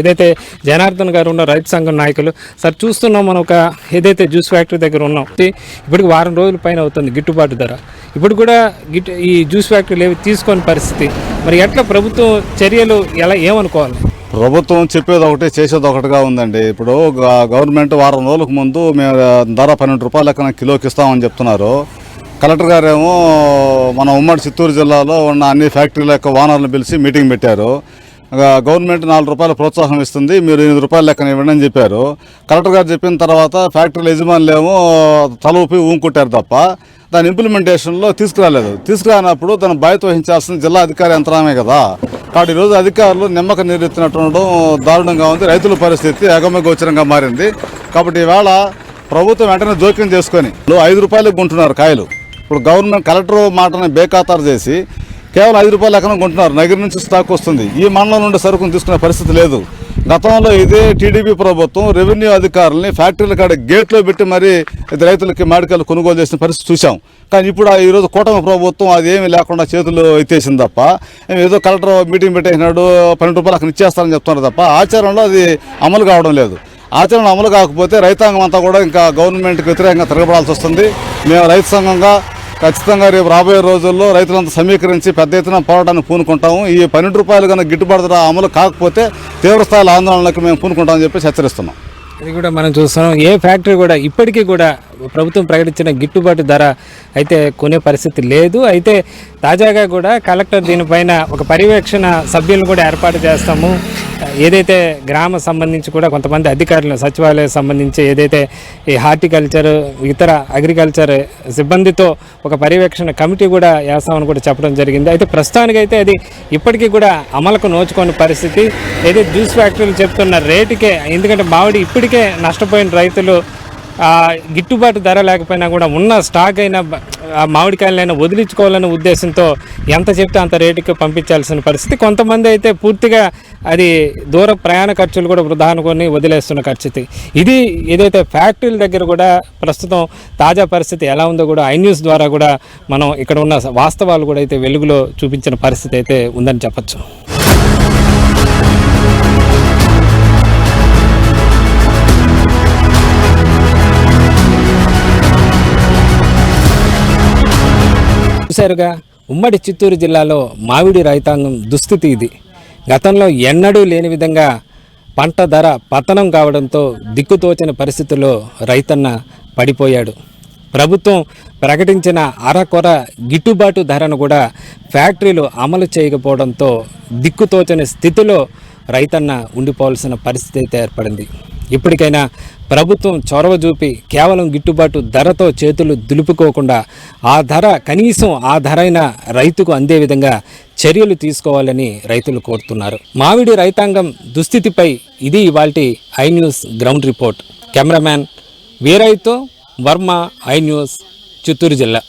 ఏదైతే జనార్దన్ గారు ఉన్న రైతు సంఘం నాయకులు. సార్, చూస్తున్నాం మనం ఒక ఏదైతే జ్యూస్ ఫ్యాక్టరీ దగ్గర ఉన్నాం, ఇప్పటికి వారం రోజుల పైన అవుతుంది గిట్టుబాటు ధర. ఇప్పుడు కూడా ఈ జ్యూస్ ఫ్యాక్టరీలు ఏవి తీసుకోని పరిస్థితి. మరి ఎట్లా ప్రభుత్వం చర్యలు ఏమనుకోవాలి? ప్రభుత్వం చెప్పేది ఒకటి చేసేది ఒకటిగా ఉందండి. ఇప్పుడు గవర్నమెంట్ వారం రోజులకు ముందు మేము ధర 12 రూపాయల లెక్కన కిలోకి ఇస్తామని చెప్తున్నారు. కలెక్టర్ గారేమో మన ఉమ్మడి చిత్తూరు జిల్లాలో ఉన్న అన్ని ఫ్యాక్టరీల యొక్క ఓనర్లను పిలిచి మీటింగ్ పెట్టారు. గవర్నమెంట్ 4 రూపాయల ప్రోత్సాహం ఇస్తుంది, మీరు 8 రూపాయల లెక్కన ఇవ్వండి అని చెప్పారు. కలెక్టర్ గారు చెప్పిన తర్వాత ఫ్యాక్టరీల యజమానులు ఏమో తల ఊపి ఊంకుంటారు తప్ప దాని ఇంప్లిమెంటేషన్లో తీసుకురానప్పుడు దాన్ని బాధ్యత వహించాల్సిన జిల్లా అధికారి యంత్రాంగమే కదా. కాబట్టి ఈరోజు అధికారులు నిమ్మక నీరెత్తినట్టు దారుణంగా ఉంది. రైతుల పరిస్థితి అగమ్యగోచరంగా మారింది. కాబట్టి ఈవేళ ప్రభుత్వం వెంటనే జోక్యం చేసుకొని 5 రూపాయలకు కొంటున్నారు కాయలు. ఇప్పుడు గవర్నమెంట్ కలెక్టర్ మాటని బేఖాతారు చేసి కేవలం 5 రూపాయల లెక్కన కొంటున్నారు. నగరం నుంచి స్టాక్ వస్తుంది. ఈ మండలం నుండి సరుకును తీసుకునే పరిస్థితి లేదు. గతంలో ఇదే టీడీపీ ప్రభుత్వం రెవెన్యూ అధికారులని ఫ్యాక్టరీల కాడ గేట్లో పెట్టి మరీ రైతులకి మామిడికాయలు కొనుగోలు చేసిన పరిస్థితి చూసాం. కానీ ఇప్పుడు ఈరోజు కూటమి ప్రభుత్వం అది ఏమీ లేకుండా చేతులు ఎత్తేసింది తప్ప, ఏదో కలెక్టర్ మీటింగ్ పెట్టేసినాడు 12 రూపాయలు అక్కడ ఇచ్చేస్తారని చెప్తున్నారు తప్ప ఆచరణలో అది అమలు కావడం లేదు. ఆచరణ అమలు కాకపోతే రైతాంగం అంతా కూడా ఇంకా గవర్నమెంట్కి వ్యతిరేకంగా తిరగబడాల్సి వస్తుంది. మేము రైతు సంఘంగా ఖచ్చితంగా రేపు రాబోయే రోజుల్లో రైతులంతా సమీకరించి పెద్ద ఎత్తున పోరాటాన్ని పూనుకుంటాము. ఈ 12 రూపాయలు కన్నా గిట్టుబాటు ధర అమలు కాకపోతే తీవ్రస్థాయిలో ఆందోళనలకు మేము పూనుకుంటామని చెప్పి హెచ్చరిస్తున్నాం. ఇది కూడా మనం చూస్తున్నాం. ఏ ఫ్యాక్టరీ కూడా ఇప్పటికీ కూడా ప్రభుత్వం ప్రకటించిన గిట్టుబాటు ధర అయితే కొనే పరిస్థితి లేదు. అయితే తాజాగా కూడా కలెక్టర్ దీనిపైన ఒక పర్యవేక్షణ సభ్యులను కూడా ఏర్పాటు చేస్తాము. ఏదైతే గ్రామ సంబంధించి కూడా కొంతమంది అధికారులు, సచివాలయం సంబంధించి ఏదైతే ఈ హార్టికల్చర్, ఇతర అగ్రికల్చర్ సిబ్బందితో ఒక పర్యవేక్షణ కమిటీ కూడా వేస్తామని కూడా చెప్పడం జరిగింది. అయితే ప్రస్తుతానికైతే అది ఇప్పటికీ కూడా అమలుకు నోచుకోని పరిస్థితి. ఏదైతే జ్యూస్ ఫ్యాక్టరీలు చెప్తున్న రేటుకే, ఎందుకంటే మామిడి ఇప్పటికే నష్టపోయిన రైతులు గిట్టుబాటు ధర లేకపోయినా కూడా ఉన్న స్టాక్ అయినా మామిడికాయలైనా వదిలించుకోవాలనే ఉద్దేశంతో ఎంత చెప్తే అంత రేటుకి పంపించాల్సిన పరిస్థితి. కొంతమంది అయితే పూర్తిగా అది దూర ప్రయాణ ఖర్చులు కూడా వృధా అనుకొని వదిలేస్తున్న పరిస్థితి. ఇది ఏదైతే ఫ్యాక్టరీల దగ్గర కూడా ప్రస్తుతం తాజా పరిస్థితి ఎలా ఉందో కూడా ఐన్యూస్ ద్వారా కూడా మనం ఇక్కడ ఉన్న వాస్తవాలు కూడా అయితే వెలుగులో చూపించిన పరిస్థితి అయితే ఉందని చెప్పచ్చు. చూశారుగా, ఉమ్మడి చిత్తూరు జిల్లాలో మామిడి రైతాంగం దుస్థితి ఇది. గతంలో ఎన్నడూ లేని విధంగా పంట ధర పతనం కావడంతో దిక్కుతోచని పరిస్థితుల్లో రైతన్న పడిపోయాడు. ప్రభుత్వం ప్రకటించిన అరకొర గిట్టుబాటు ధరను కూడా ఫ్యాక్టరీలు అమలు చేయకపోవడంతో దిక్కుతోచని స్థితిలో రైతన్న ఉండిపోవాల్సిన పరిస్థితి అయితే ఏర్పడింది. ఇప్పటికైనా ప్రభుత్వం చొరవ చూపి కేవలం గిట్టుబాటు ధరతో చేతులు దులుపుకోకుండా ఆ ధర కనీసం ఆ ధరైన రైతుకు అందే విధంగా చర్యలు తీసుకోవాలని రైతులు కోరుతున్నారు. మామిడి రైతాంగం దుస్థితిపై ఇది ఇవాల్టి I news ground report. Cameraman వీరయ్యతో వర్మ, ఐ న్యూస్, చిత్తూరు జిల్లా.